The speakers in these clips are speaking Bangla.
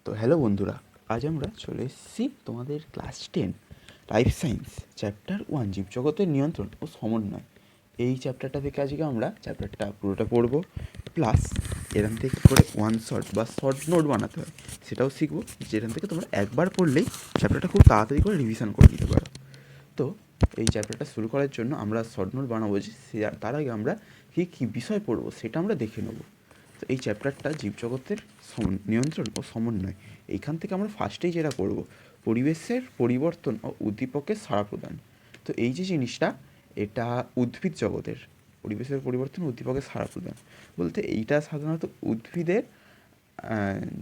তো হ্যালো বন্ধুরা, আজ আমরা চলে এসেছি তোমাদের ক্লাস 10 লাইফ সায়েন্স চ্যাপ্টার 1 জীবজগতের নিয়ন্ত্রণ ও সমন্বয়। এই চ্যাপ্টারটা থেকে আজকে আমরা চ্যাপ্টারটা পুরোটা পড়বো, প্লাস এখান থেকে করে ওয়ান শর্ট বা শর্ট নোট বানাতে হয় সেটাও শিখবো, যেখান থেকে তোমরা একবার পড়লেই চ্যাপ্টারটা খুব তাড়াতাড়ি করে রিভিশন করে নিতে পারো। তো এই চ্যাপ্টারটা শুরু করার জন্য আমরা শর্ট নোট বানাবো, যে তার আগে আমরা কী কী বিষয় পড়বো সেটা আমরা দেখে নেবো। তো এই চ্যাপ্টারটা জীবজগতের নিয়ন্ত্রণ ও সমন্বয়। এইখান থেকে আমরা ফার্স্টেই যেটা করব, পরিবেশের পরিবর্তন ও উদ্দীপকের সাড়া প্রদান। তো এই যে জিনিসটা, এটা উদ্ভিদ জগতের পরিবেশের পরিবর্তন উদ্দীপকের সাড়া প্রদান বলতে এইটা সাধারণত উদ্ভিদের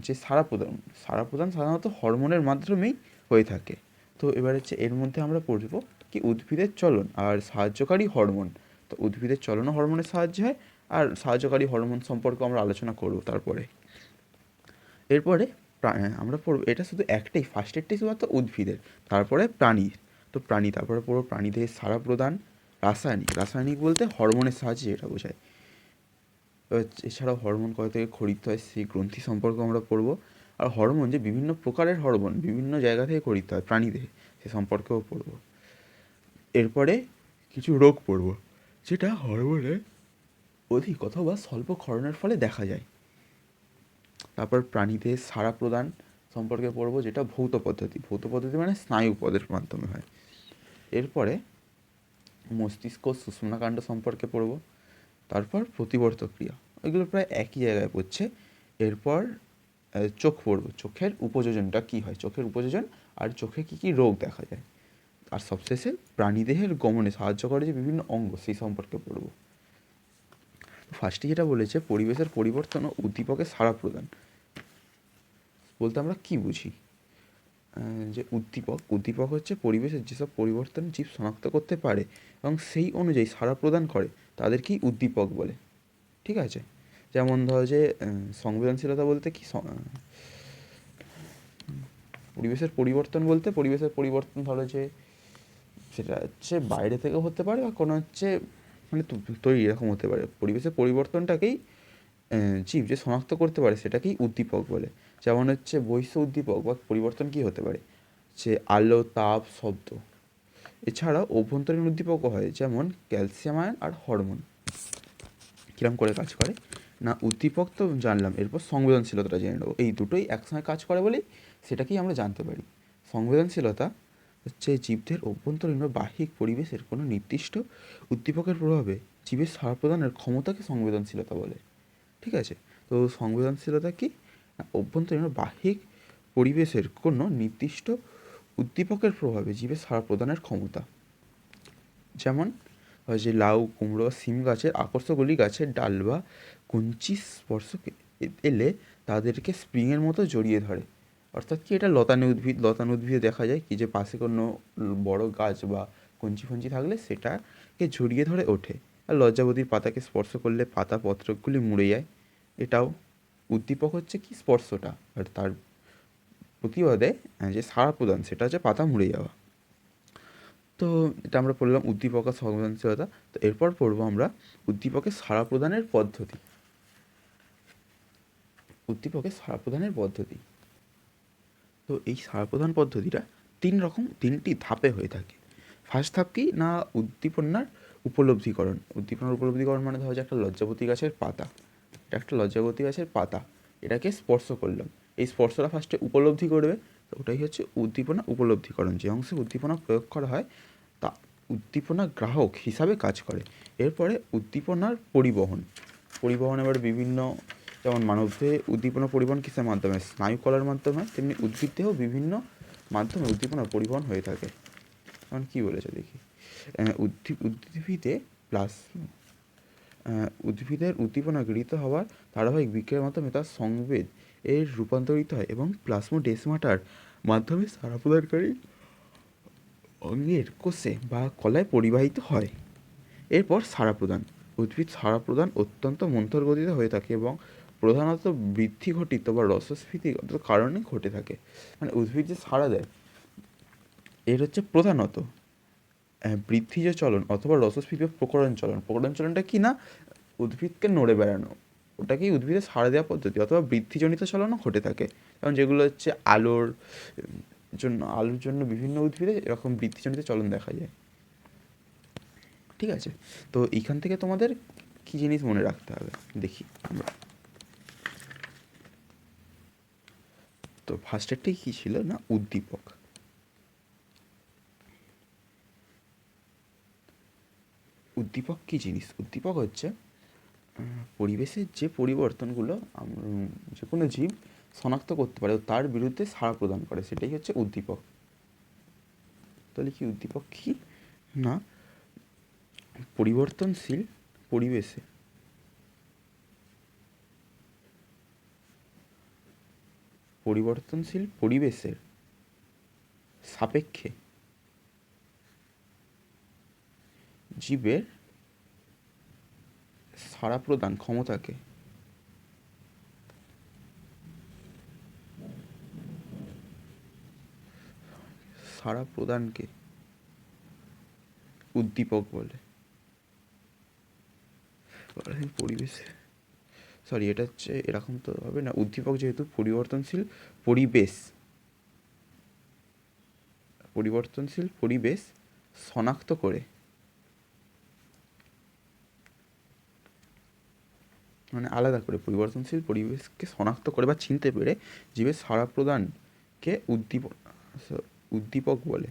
যে সাড়া প্রদান সাধারণত হরমোনের মাধ্যমেই হয়ে থাকে। তো এবার হচ্ছে এর মধ্যে আমরা পড়ব কি উদ্ভিদের চলন আর সাহায্যকারী হরমোন। তো উদ্ভিদের চলনও হরমোনের সাহায্যে হয়, আর সাহায্যকারী হরমোন সম্পর্কে আমরা আলোচনা করব তারপরে। এরপরে আমরা পড়ব, এটা শুধু একটাই, ফার্স্টেরটাই শুধুমাত্র উদ্ভিদের, তারপরে প্রাণীর। তো প্রাণী, তারপরে পড়ব প্রাণীদের সাড়া প্রদান। রাসায়নিক বলতে হরমোনের সাহায্যে এটা বোঝায়। এছাড়াও হরমোন কোথা থেকে খরিত হয় সেই গ্রন্থি সম্পর্কে আমরা পড়ব। আর হরমোন যে বিভিন্ন প্রকারের হরমোন বিভিন্ন জায়গা থেকে খরিত হয় প্রাণীদেহে, সে সম্পর্কেও পড়ব। এরপরে কিছু রোগ পড়ব যেটা হরমোনের অধিক অথবা স্বল্প ক্ষরণের ফলে দেখা যায়। তারপর প্রাণীদের সাড়া প্রদান সম্পর্কে পড়ব, যেটা ভৌত পদ্ধতি মানে স্নায়ু পদের মাধ্যমে হয়। এরপরে মস্তিষ্ক সুষুম্নাকাণ্ড সম্পর্কে পড়ব। তারপর প্রতিবর্ত ক্রিয়া, এগুলো প্রায় একই জায়গায় পড়ছে। এরপর চোখ পড়ব, চোখের উপযোজনটা কী হয়, চোখের উপযোজন আর চোখে কী কী রোগ দেখা যায়। আর সবশেষে প্রাণীদেহের গমনে সাহায্য করে যে বিভিন্ন অঙ্গ, সেই সম্পর্কে পড়ব। ফার্স্টে যেটা বলেছে পরিবেশের পরিবর্তন ও উদ্দীপকের সাড়া প্রদান বলতে আমরা কী বুঝি, যে উদ্দীপক হচ্ছে পরিবেশের যেসব পরিবর্তন জীব শনাক্ত করতে পারে এবং সেই অনুযায়ী সাড়া প্রদান করে তাদেরকেই উদ্দীপক বলে। ঠিক আছে, যেমন ধরো যে সংবেদনশীলতা বলতে কি, পরিবেশের পরিবর্তন ধরো যে সেটা হচ্ছে বাইরে থেকেও হতে পারে বা কোনো হচ্ছে মানে তৈরি এরকম হতে পারে। পরিবেশের পরিবর্তনটাকেই জীব যে শনাক্ত করতে পারে সেটাকেই উদ্দীপক বলে। যেমন হচ্ছে বহিঃ উদ্দীপক বা পরিবর্তন কী হতে পারে, যে আলো, তাপ, শব্দ। এছাড়াও অভ্যন্তরীণ উদ্দীপকও হয়, যেমন ক্যালসিয়াম আয়ন আর হরমোন। কীরকম করে কাজ করে না, উদ্দীপক তো জানলাম, এরপর সংবেদনশীলতাটা জেনে নেবো। এই দুটোই একসঙ্গে কাজ করে বলেই সেটাকেই আমরা জানতে পারি। সংবেদনশীলতা হচ্ছে জীবদের অভ্যন্তরীণ বা বাহ্যিক পরিবেশের কোনো নির্দিষ্ট উদ্দীপকের প্রভাবে জীবের সাড়া প্রদানের ক্ষমতাকে সংবেদনশীলতা বলে। ঠিক আছে, তো সংবেদনশীলতা কি, অভ্যন্তরীণ বা বাহ্যিক পরিবেশের কোনো নির্দিষ্ট উদ্দীপকের প্রভাবে জীবের সাড়া প্রদানের ক্ষমতা। যেমন যে লাউ, কুমড়ো, সিম গাছের আকর্ষকগুলি গাছের ডাল বা কঞ্চি স্পর্শ এলে তাদেরকে স্প্রিংয়ের মতো জড়িয়ে ধরে। অর্থাৎ কি, এটা লতানো উদ্ভিদে দেখা যায় কি, যে পাশে কোনো বড় গাছ বা কঞ্চি ফঞ্চি থাকলে সেটাকে জড়িয়ে ধরে ওঠে। আর লজ্জাবতীর পাতাকে স্পর্শ করলে পাতা পত্রগুলি মুড়ে যায়। এটাও উদ্দীপক হচ্ছে কি, স্পর্শটা, আর তার প্রতিবাদে যে সাড়া প্রদান সেটা হচ্ছে পাতা মুড়ে যাওয়া। তো এটা আমরা পড়লাম উদ্দীপক আর সংবেদনশীলতা। তো এরপর পড়বো আমরা উদ্দীপকের সাড়া প্রদানের পদ্ধতি। তো এই সাড়া প্রদান পদ্ধতিটা তিনটি ধাপে হয়ে থাকে। ফার্স্ট ধাপ কি না, উদ্দীপনার উপলব্ধিকরণ মানে ধরো যে একটা লজ্জাবতী গাছের পাতা, এটাকে স্পর্শ করলাম। এই স্পর্শটা ফার্স্টে উপলব্ধি করবে, তো ওটাই হচ্ছে উদ্দীপনা উপলব্ধিকরণ। যে অংশে উদ্দীপনা প্রয়োগ করা হয় তা উদ্দীপনা গ্রাহক হিসাবে কাজ করে। এরপরে উদ্দীপনার পরিবহন এবার বিভিন্ন, যেমন মানবদেহে উদ্দীপনা পরিবহন কিসের মাধ্যমে, স্নায়ুকলার মাধ্যমে, তেমনি উদ্ভিদদেহেও বিভিন্ন মাধ্যমে উদ্দীপনার পরিবহন হয়ে থাকে। এখন কী বলেছে দেখি, উদ্ভিদের উদ্দীপনা গৃহীত হওয়ার ধারাবাহিক বিক্রিয়ার মাধ্যমে তার সংবেদ এর রূপান্তরিত হয় এবং প্লাজমোডেসমাটার মাধ্যমে সাড়া প্রদানকারী অঙ্গের কোষে বা কলায় পরিবাহিত হয়। এরপর সাড়া প্রদান, উদ্ভিদ সাড়া প্রদান অত্যন্ত মন্থর গতিতে হয়ে থাকে এবং প্রধানত বৃদ্ধি ঘটিত বা রসস্ফীতিগত কারণে ঘটে থাকে। মানে উদ্ভিদ যে সাড়া দেয় এর হচ্ছে প্রধানত বৃদ্ধিজ চলন অথবা রসস্ফীতি প্রকরণ চলনটা কি না, উদ্ভিদকে নড়ে বেড়ানো, ওটাকেই উদ্ভিদে সাড়া দেওয়া পদ্ধতি অথবা বৃদ্ধিজনিত চলনও ঘটে থাকে। কারণ যেগুলো হচ্ছে আলোর জন্য বিভিন্ন উদ্ভিদে এরকম বৃদ্ধিজনিত চলন দেখা যায়। ঠিক আছে, তো এইখান থেকে তোমাদের কী জিনিস মনে রাখতে হবে দেখি আমরা। তো ফার্স্টেরটাই কী ছিল না, উদ্দীপক। উদ্দীপক কী জিনিস? উদ্দীপক হচ্ছে পরিবেশের যে পরিবর্তনগুলো যে কোনো জীব শনাক্ত করতে পারে ও তার বিরুদ্ধে সাড়া প্রদান করে, সেটাই হচ্ছে উদ্দীপক। তাহলে কি উদ্দীপক কী না, পরিবর্তনশীল পরিবেশের সাপেক্ষে জীবের সাড়া প্রদান ক্ষমতাকে সাড়া প্রদানকে উদ্দীপক বলে। পরিবেশে এটা হচ্ছে এরকম তো হবে না, উদ্দীপক যেহেতু পরিবর্তনশীল পরিবেশ শনাক্ত করে, মানে আলাদা করে পরিবর্তনশীল পরিবেশকে শনাক্ত করে বা চিনতে পেরে জীবের সাড়া প্রদানকে উদ্দীপক বলে।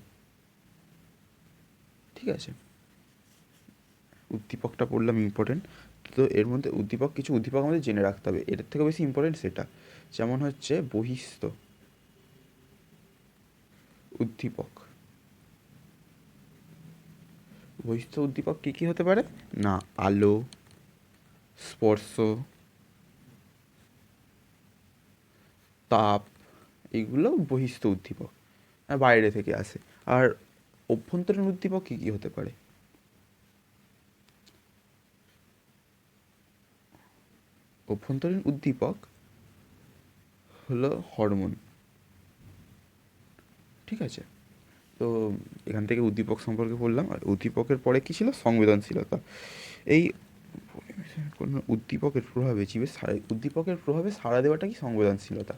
ঠিক আছে, উদ্দীপকটা পড়লাম ইম্পর্টেন্ট। তো এর মধ্যে কিছু উদ্দীপক আমাদের জেনে রাখতে হবে, এটার থেকে বেশি ইম্পর্টেন্ট সেটা। যেমন হচ্ছে বহিস্থ উদ্দীপক। বহিস্থ উদ্দীপক কী কী হতে পারে না, আলো, স্পর্শ, তাপ, এগুলো বহিস্থ উদ্দীপক, বাইরে থেকে আসে। আর অভ্যন্তরীণ উদ্দীপক কী কী হতে পারে? অভ্যন্তরীণ উদ্দীপক হলো হরমোন। ঠিক আছে, তো এখান থেকে উদ্দীপক সম্পর্কে বললাম। আর উদ্দীপকের পরে কী ছিল, সংবেদনশীলতা। এই কোনো উদ্দীপকের প্রভাবে সাড়া দেওয়াটা কি সংবেদনশীলতা।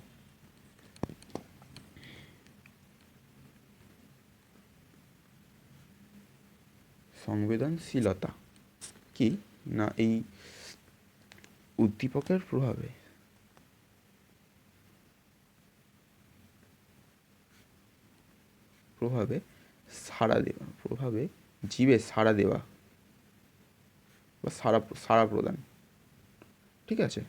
সংবেদনশীলতা কি না, এই উদ্দীপকের প্রভাবে জীবের সাড়া দেওয়া বা সাড়া প্রদান। ঠিক আছে,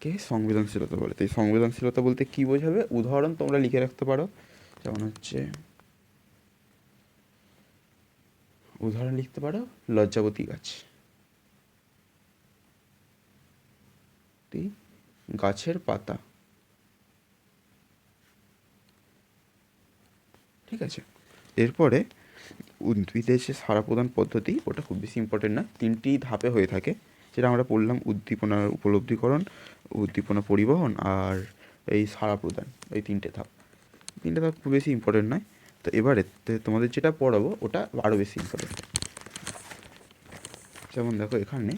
কে সংবেদনশীলতা বলে। তো এই সংবেদনশীলতা বলতে কি বোঝাবে, উদাহরণ তোমরা লিখে রাখতে পারো। যেমন হচ্ছে উদাহরণ লিখতে পারো, লজ্জাবতী গাছের পাতা। ঠিক আছে, এরপরে উদ্ভিদের যে সাড়া প্রদান পদ্ধতি, ওটা খুব বেশি ইম্পর্টেন্ট না, 3টি ধাপে হয়ে থাকে, যেটা আমরা পড়লাম, উদ্দীপনার উপলব্ধিকরণ, উদ্দীপনা পরিবহন আর এই সাড়া প্রদান। এই 3টে ধাপ খুব বেশি ইম্পর্টেন্ট নয়। তো এবারে তোমাদের যেটা পড়াবো ওটা আরও বেশি ইম্পর্টেন্ট। যেমন দেখো এখানে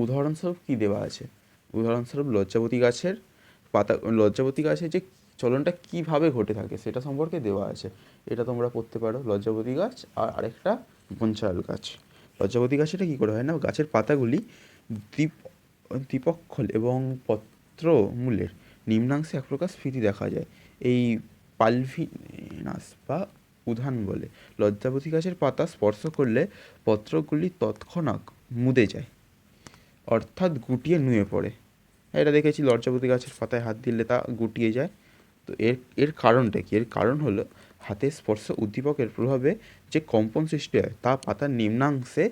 উদাহরণস্বরূপ কী দেওয়া আছে, উদাহরণস্বরূপ লজ্জাবতী গাছের যে চলনটা কীভাবে ঘটে থাকে সেটা সম্পর্কে দেওয়া আছে। এটা তোমরা পড়তে পারো, লজ্জাবতী গাছ আর আরেকটা বনচাল গাছ। লজ্জাবতী গাছেটা কী করে হয় না, গাছের পাতাগুলি দ্বিপক্ষল এবং পত্রমূলের নিম্নাংশে এক প্রকার স্ফীতি দেখা যায়, এই পালভিনাস বা উদ্যান বলে। লজ্জাবতী গাছের পাতা স্পর্শ করলে পত্রগুলি তৎক্ষণাৎ মুদে যায়, অর্থাৎ গুটিয়ে নুয়ে পড়ে। এটা দেখেছি, লজ্জাবতী গাছের পাতায় হাত দিলে তা গুটিয়ে যায়। তো এর কারণটা কি, এর কারণ হলো হাতের স্পর্শ উদ্দীপকের প্রভাবে যে কম্পন সৃষ্টি হয় তা পাতার নিম্নাংশে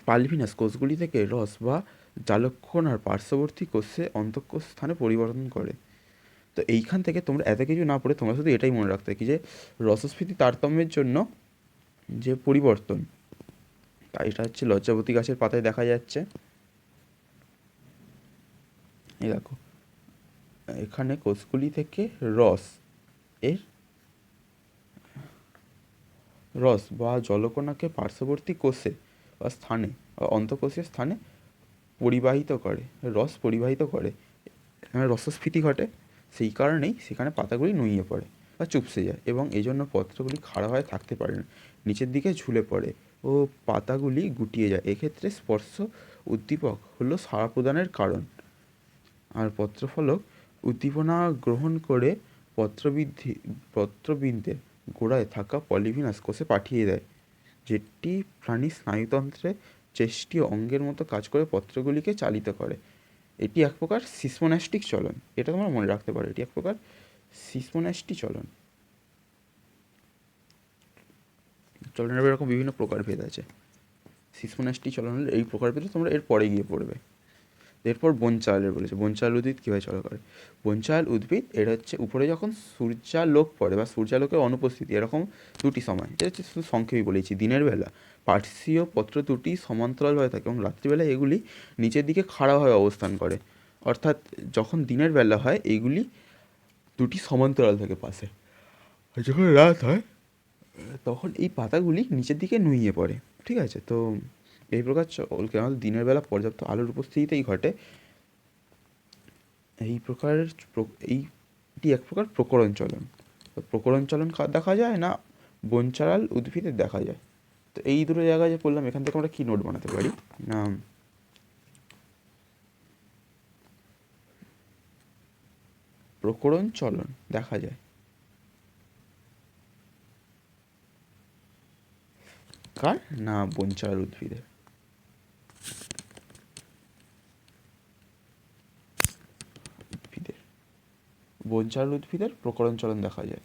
পালভিনাস কোষগুলি থেকে রস বা জালকণার পার্শ্ববর্তী কোষে অন্তঃকোষ স্থানে পরিবর্তন করে। তো এইখান থেকে তোমরা এত কিছু না পড়ে তোমরা শুধু এটাই মনে রাখতে কি যে রসস্ফীতি তারতম্যের জন্য যে পরিবর্তন, তা এটা হচ্ছে লজ্জাবতী গাছের পাতায় দেখা যাচ্ছে। এই দেখো এখানে কোষগুলি থেকে রস বা জলকণাকে পার্শ্ববর্তী কোষে বা স্থানে বা অন্তঃকোষীয় স্থানে পরিবাহিত করে, রস পরিবাহিত করে, রসস্ফীতি ঘটে। সেই কারণেই সেখানে পাতাগুলি নুইয়ে পড়ে বা চুপসে যায় এবং এই জন্য পত্রগুলি খাড়া হয়ে থাকতে পারে না, নিচের দিকে ঝুলে পড়ে ও পাতাগুলি গুটিয়ে যায়। এক্ষেত্রে স্পর্শ উদ্দীপক হলো সাড়া প্রদানের কারণ। আর পত্রফলক উদ্দীপনা গ্রহণ করে পত্রবৃন্তের গোড়ায় থাকা পলিভিনাস কোষে পাঠিয়ে দেয়, যেটি প্রাণীর স্নায়ুতন্ত্রে চেষ্টি অঙ্গের মতো কাজ করে পত্রগুলিকে চালিত করে। এটি এক প্রকার সিসমোন্যাস্টিক চলন। এটা তোমরা মনে রাখতে পারো, এটি এক প্রকার সিসমোন্যাস্টি চলন। চলনের এরকম বিভিন্ন প্রকারভেদ আছে। সিসমোন্যাস্টি চলনের এই প্রকারভেদে তোমরা এর পরে গিয়ে পড়বে। এরপর বনচালের বলেছে, বনচাল উদ্ভিদ কীভাবে চলা করে। বনচাল উদ্ভিদ এটা হচ্ছে উপরে যখন সূর্যালোক পড়ে বা সূর্যালোকের অনুপস্থিতি, এরকম দুটি সময়, এটা হচ্ছে শুধু সংক্ষেপে বলেছি। দিনের বেলা পার্শ্বীয় পত্র দুটি সমান্তরালভাবে থাকে এবং রাত্রিবেলা এগুলি নিচের দিকে খাড়াভাবে অবস্থান করে। অর্থাৎ যখন দিনের বেলা হয় এইগুলি দুটি সমান্তরাল থাকে পাশে, আর যখন রাত হয় তখন এই পাতাগুলি নিচের দিকে নুইয়ে পড়ে। ঠিক আছে, তো এই প্রকার কেন দিনের বেলা পর্যাপ্ত আলোর উপস্থিতিতেই ঘটে। এইটি এক প্রকার প্রকরণ চলন। তো প্রকরণ চলন দেখা যায় না বনচাল উদ্ভিদের দেখা যায়। তো এই দুটো জায়গায় যে বললাম, এখান থেকে আমরা কী নোট বানাতে পারি না, প্রকরণ চলন দেখা যায় কার না বনচাল উদ্ভিদের। বনচাল উদ্ভিদের প্রকরণ চলন দেখা যায়।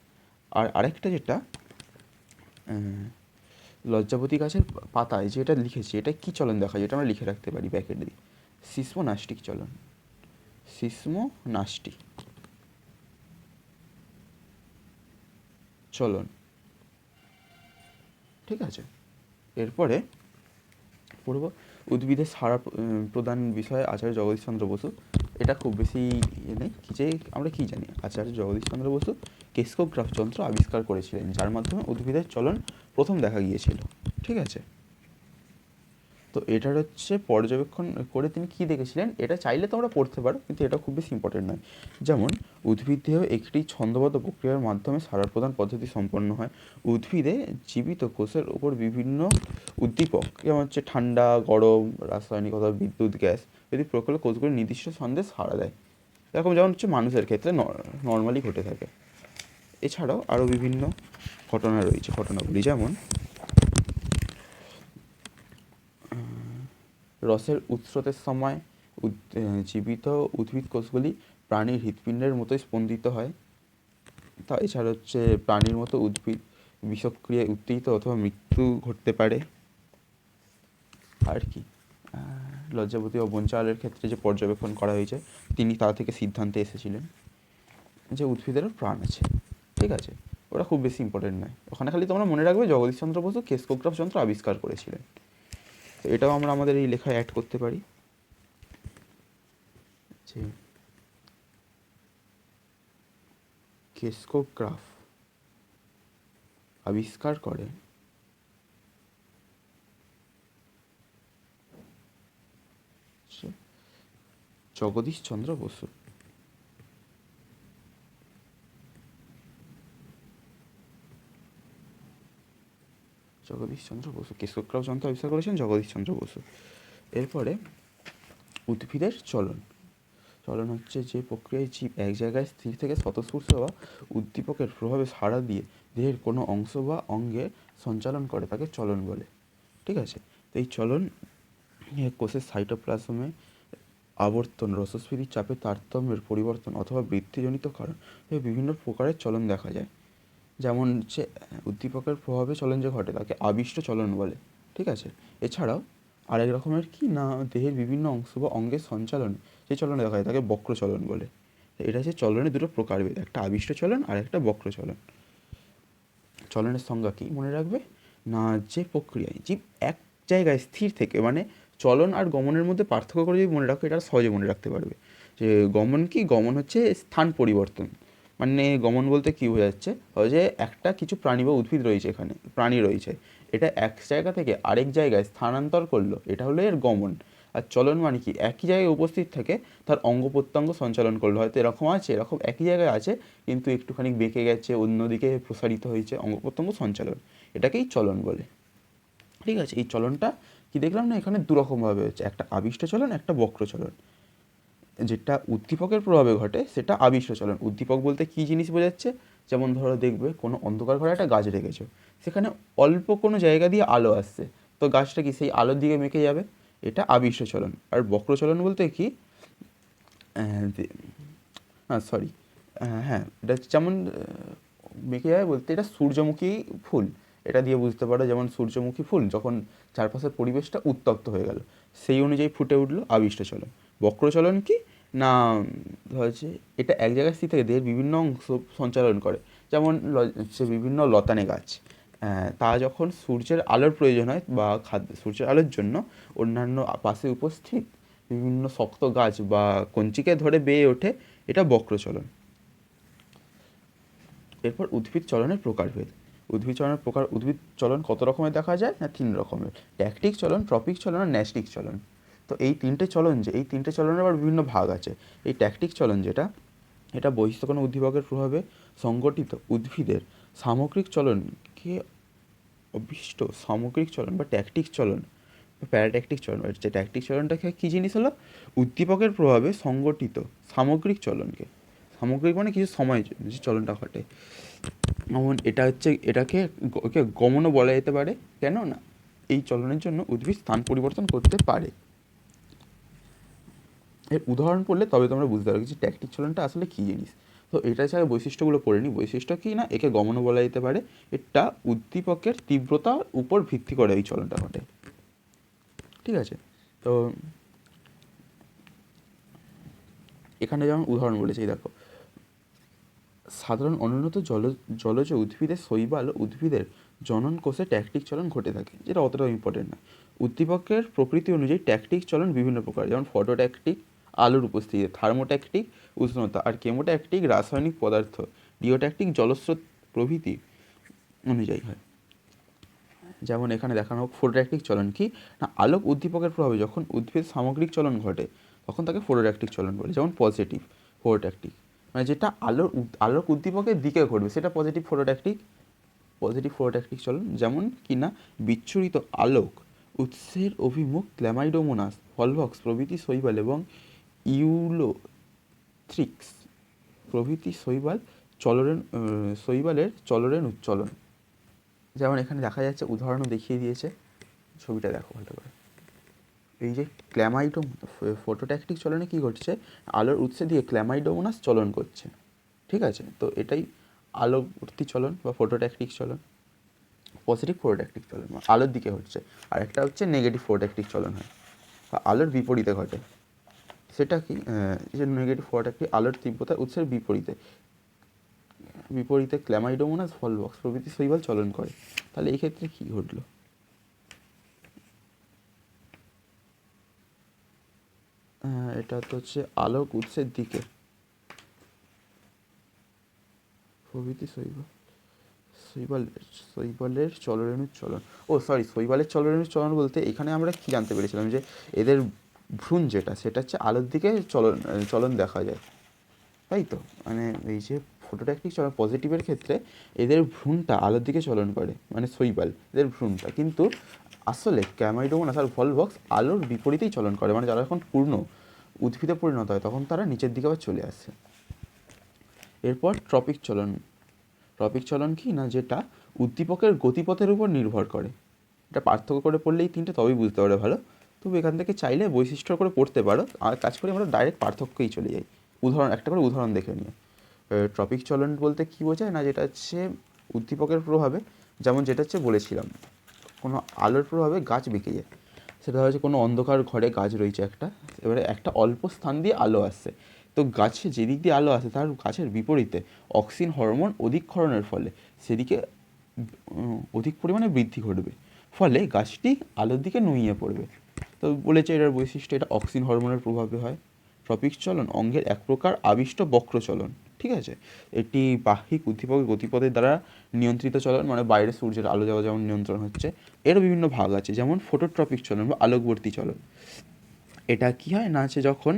আর আরেকটা যেটা লজ্জাবতী গাছের পাতায় যেটা লিখেছি, এটা কী চলন দেখা যায়, এটা আমরা লিখে রাখতে পারি ব্যাকেট দিয়ে, সিসমোনাস্টিক চলন। সিসমোনাস্টি চলন। ঠিক আছে, এরপরে পড়ব উদ্ভিদের সাড়া প্রদান বিষয়ে আচার্য জগদীশচন্দ্র বসু। এটা খুব বেশি নেই, যে আমরা কী জানি, আচার্য জগদীশচন্দ্র বসু কেসকোগ্রাফ যন্ত্র আবিষ্কার করেছিলেন, যার মাধ্যমে উদ্ভিদের চলন প্রথম দেখা গিয়েছিল। ঠিক আছে, তো এটার হচ্ছে পর্যবেক্ষণ করে তিনি কী দেখেছিলেন, এটা চাইলে তোমরা পড়তে পারো, কিন্তু এটা খুব বেশি ইম্পর্টেন্ট নয়। যেমন উদ্ভিদ দেহ একটি ছন্দবদ্ধ প্রক্রিয়ার মাধ্যমে সাড়া প্রদান পদ্ধতি সম্পন্ন হয়। উদ্ভিদে জীবিত কোষের ওপর বিভিন্ন উদ্দীপক, যেমন হচ্ছে ঠান্ডা, গরম, রাসায়নিক অথবা বিদ্যুৎ, গ্যাস যদি প্রয়োগ করলে কোষগুলি নির্দিষ্ট ছন্দে সাড়া দেয়। এরকম যেমন হচ্ছে মানুষের ক্ষেত্রে নর্মালি ঘটে থাকে। এছাড়াও আরও বিভিন্ন ঘটনা রয়েছে। ঘটনাগুলি যেমন রসের উৎসের সময় জীবিত উদ্ভিদ কোষগুলি প্রাণীর হৃৎপিণ্ডের মতোই স্পন্দিত হয়। তা এছাড়া হচ্ছে প্রাণীর মতো উদ্ভিদ বিষক্রিয়ায় উত্তেজিত অথবা মৃত্যু ঘটতে পারে। আর কি, লজ্জাবতী ও বনচালের ক্ষেত্রে যে পর্যবেক্ষণ করা হয়েছে, তিনি তা থেকে সিদ্ধান্তে এসেছিলেন যে উদ্ভিদেরও প্রাণ আছে। ঠিক আছে, ওটা খুব বেশি ইম্পর্টেন্ট নয়। ওখানে খালি তোমরা মনে রাখবে জগদীশচন্দ্র বসু কেসকোগ্রাফ যন্ত্র আবিষ্কার করেছিলেন। তো এটাও আমরা আমাদের এই লেখায় অ্যাড করতে পারি যে কেসকোগ্রাফ আবিষ্কার করে জগদীশচন্দ্র বসু। জগদীশচন্দ্র বসু কেসকোগ্রাফ যন্ত্র আবিষ্কার করেছেন জগদীশচন্দ্র বসু। এরপরে উদ্ভিদের চলন। চলন হচ্ছে যে প্রক্রিয়ায় জীব এক জায়গায় স্থির থেকে স্বতঃস্ফূর্ত বা উদ্দীপকের প্রভাবে সাড়া দিয়ে দেহের কোনো অংশ বা অঙ্গে সঞ্চালন করে, তাকে চলন বলে। ঠিক আছে, তো এই চলন কোষের সাইটোপ্লাজমে আবর্তন, রসস্ফীতির চাপে তারতম্যের পরিবর্তন অথবা বৃদ্ধিজনিত কারণ বিভিন্ন প্রকারের চলন দেখা যায়। যেমন হচ্ছে উদ্দীপকের প্রভাবে চলন যে ঘটে তাকে আবিষ্ট চলন বলে। ঠিক আছে, এছাড়াও আরেক রকমের কি না, দেহের বিভিন্ন অংশ বা অঙ্গের সঞ্চালন যে চলন দেখা যায় তাকে বক্র চলন বলে। এটা হচ্ছে চলনের দুটো প্রকারভেদ, একটা আবিষ্ট চলন আর একটা বক্র চলন। চলনের সংজ্ঞা কী মনে রাখবে না, যে প্রক্রিয়ায় জীব এক জায়গায় স্থির থেকে, মানে চলন আর গমনের মধ্যে পার্থক্য করে যদি মনে রাখো, এটা সহজে মনে রাখতে পারবে যে গমন কি, গমন হচ্ছে স্থান পরিবর্তন। মানে গমন বলতে কী বোঝাচ্ছে, যে একটা কিছু প্রাণী বা উদ্ভিদ রয়েছে, এখানে প্রাণী রয়েছে, এটা এক জায়গা থেকে আরেক জায়গায় স্থানান্তর করলো, এটা হলো এর গমন। আর চলন মানে কি, একই জায়গায় উপস্থিত থেকে তার অঙ্গ প্রত্যঙ্গ সঞ্চালন করলো। হয়তো এরকম আছে, এরকম একই জায়গায় আছে কিন্তু একটুখানি বেঁকে গেছে, অন্যদিকে প্রসারিত হয়েছে, অঙ্গ প্রত্যঙ্গ সঞ্চালন, এটাকেই চলন বলে। ঠিক আছে, এই চলনটা কি দেখলাম না এখানে দুরকমভাবে হচ্ছে, একটা আবিষ্ট চলন, একটা বক্র চলন। যেটা উদ্দীপকের প্রভাবে ঘটে সেটা আবিষ্ট চলন। উদ্দীপক বলতে কী জিনিস বোঝাচ্ছে, যেমন ধরো দেখবে কোনো অন্ধকার ঘরে একটা গাছ রেখেছো, সেখানে অল্প কোনো জায়গা দিয়ে আলো আসছে, তো গাছটা কি সেই আলোর দিকে মেকে যাবে, এটা আবিষ্ট চলন। আর বক্র চলন বলতে কি, সরি, হ্যাঁ এটা যেমন বেঁকে যায় বলতে, এটা সূর্যমুখী ফুল, এটা দিয়ে বুঝতে পারো, যেমন সূর্যমুখী ফুল যখন চারপাশের পরিবেশটা উত্তপ্ত হয়ে গেল সেই অনুযায়ী ফুটে উঠলো, আবিষ্ট চলন। বক্রচলন কি না, হচ্ছে এটা এক জায়গায় স্থির থেকে দেহের বিভিন্ন অংশ সঞ্চালন করে, যেমন হচ্ছে বিভিন্ন লতানে গাছ, তা যখন সূর্যের আলোর প্রয়োজন হয় বা সূর্যের আলোর জন্য অন্যান্য পাশে উপস্থিত বিভিন্ন শক্ত গাছ বা কঞ্চিকে ধরে বেয়ে ওঠে, এটা বক্রচলন। এরপর উদ্ভিদ চলনের প্রকারভেদ। উদ্ভিদ চলনের প্রকার, উদ্ভিদ চলন কত রকমের দেখা যায় না, 3 রকমের, ট্যাকটিক চলন, ট্রপিক চলন আর ন্যাস্টিক চলন। তো এই তিনটে চলন, যে এই তিনটে চলনের আবার বিভিন্ন ভাগ আছে। এই ট্যাকটিক চলন যেটা, এটা বহিস্থ কোনো উদ্দীপকের প্রভাবে সংগঠিত উদ্ভিদের সামগ্রিক চলনকে অভীষ্ট সামগ্রিক চলন বা ট্যাকটিক চলন, প্যারাট্যাকটিক চলন। যে ট্যাকটিক চলনটা কী জিনিস হলো, উদ্দীপকের প্রভাবে সংগঠিত সামগ্রিক চলনকে, সামগ্রিক মানে কিছু সময় যে চলনটা ঘটে, যেমন এটা হচ্ছে, এটাকে ওকে গমনও বলা যেতে পারে। কেন না, এই চলনের জন্য উদ্ভিদ স্থান পরিবর্তন করতে পারে। এর উদাহরণ পড়লে তবে তোমরা বুঝতে পারবে যে ট্যাকটিক চলনটা আসলে কী জিনিস। তো এটা ছাড়া বৈশিষ্ট্যগুলো পড়ে নিই। বৈশিষ্ট্য কী না, একে গমনও বলা যেতে পারে, এটা উদ্দীপকের তীব্রতার উপর ভিত্তি করে এই চলনটা ঘটে। ঠিক আছে, তো এখানে যেমন উদাহরণ বলেছি, দেখো, সাধারণ অনুন্নত জলজ উদ্ভিদের শৈবাল উদ্ভিদের জনন কোষে ট্যাকটিক চলন ঘটে থাকে, যেটা অতটা ইম্পর্টেন্ট না। উদ্দীপকের প্রকৃতি অনুযায়ী ট্যাকটিক চলন বিভিন্ন প্রকার, যেমন ফটোট্যাকটিক আলোর উপস্থিতি, থার্মোট্যাকটিক উষ্ণতা, আর কেমোট্যাকটিক রাসায়নিক পদার্থ, ডিওট্যাকটিক জলস্রোত প্রভৃতি অনুযায়ী হয়। যেমন এখানে দেখানো হোক ফটোট্যাকটিক চলন কি না, আলোক উদ্দীপকের প্রভাবে যখন উদ্ভিদ সামগ্রিক চলন ঘটে তখন তাকে ফটোট্যাকটিক চলন বলে। যেমন পজিটিভ ফটোট্যাকটিক মানে যেটা আলোক উদ্দীপকের দিকে ঘটবে সেটা পজিটিভ ফটোট্যাকটিক চলন। যেমন কি না, বিচ্ছুরিত আলোক উৎসের অভিমুখ ক্ল্যামাইডোমোনাস, ভলভক্স প্রভৃতি শৈবাল এবং ইউলোথ্রিক্স প্রভৃতি শৈবালের চলনের উচ্চলন। যেমন এখানে দেখা যাচ্ছে, উদাহরণও দেখিয়ে দিয়েছে, ছবিটা দেখো ভালো করে। এই যে ফটোট্যাকটিক চলনে কী ঘটছে, আলোর উৎসে দিয়ে ক্ল্যামাইডোমোনাস চলন করছে। ঠিক আছে, তো এটাই আলোবর্তী চলন বা ফটোট্যাকটিক চলন। পজিটিভ ফটোট্যাকটিক চলন আলোর দিকে হচ্ছে, আর একটা হচ্ছে নেগেটিভ ফটোট্যাকটিক চলন হয় বা আলোর বিপরীতে ঘটে। সেটা কি, যে নেগেটিভ ফটোট্যাকটিক আলোর তীব্রতার উৎসের বিপরীতে ক্ল্যামাইডোমোনাস, ভলভক্স প্রভৃতি শৈবাল চলন করে। তাহলে এই ক্ষেত্রে কী ঘটলো, এটা তো হচ্ছে আলোক উৎসের দিকে প্রভৃতি শৈবালের চলরেণুর চলন। শৈবালের চলরেণুর চলন বলতে এখানে আমরা কি জানতে পেরেছিলাম, যে এদের ভ্রূণ যেটা সেটা হচ্ছে আলোর দিকে চলন দেখা যায়, তাই তো। মানে এই যে ফটোট্যাকটিক চলন পজিটিভের ক্ষেত্রে এদের ভ্রূণটা আলোর দিকে চলন করে, মানে শৈবাল এদের ভ্রূণটা, কিন্তু আসলে ক্ল্যামাইডোমোনাস আর ভলভক্স আলোর বিপরীতেই চলন করে, মানে যারা যখন পূর্ণ উদ্ভিদে পরিণত হয় তখন তারা নিচের দিকে আবার চলে আসে। এরপর ট্রপিক চলন কি না, যেটা উদ্দীপকের গতিপথের উপর নির্ভর করে। এটা পার্থক্য করে পড়লেই তিনটে তবেই বুঝতে পারে ভালো। তবু এখান থেকে চাইলে বৈশিষ্ট্য করে পড়তে পারো, আর কাজ করে আমরা ডাইরেক্ট পার্থক্যই চলে যাই। একটা করে উদাহরণ দেখে নিয়ে। ট্রপিক চলন বলতে কী বোঝায় না, যেটা হচ্ছে উদ্দীপকের প্রভাবে, যেমন যেটা হচ্ছে বলেছিলাম, কোনো আলোর প্রভাবে গাছ বেঁকে যায়। সেটা হচ্ছে কোনো অন্ধকার ঘরে গাছ রয়েছে একটা, এবারে একটা অল্প স্থান দিয়ে আলো আসছে, তো গাছে যেদিক দিয়ে আলো আসে তার গাছের বিপরীতে অক্সিন হরমোন অধিক ক্ষরণের ফলে সেদিকে অধিক পরিমাণে বৃদ্ধি ঘটবে, ফলে গাছটি আলোর দিকে নুইয়ে পড়বে। তো বলেছে এটার বৈশিষ্ট্য, এটা অক্সিন হরমোনের প্রভাবে হয়। ট্রপিক চলন অঙ্গের এক প্রকার আবিষ্ট বক্র চলন, ঠিক আছে। এটি বাহ্যিক উদ্দীপকের গতিপথের দ্বারা নিয়ন্ত্রিত চলন, মানে বাইরে সূর্যের আলো যাওয়া যেমন নিয়ন্ত্রণ হচ্ছে। এরও বিভিন্ন ভাগ আছে, যেমন ফোটোট্রপিক চলন বা আলোকবর্তী চলন। এটা কি হয় না, আছে যখন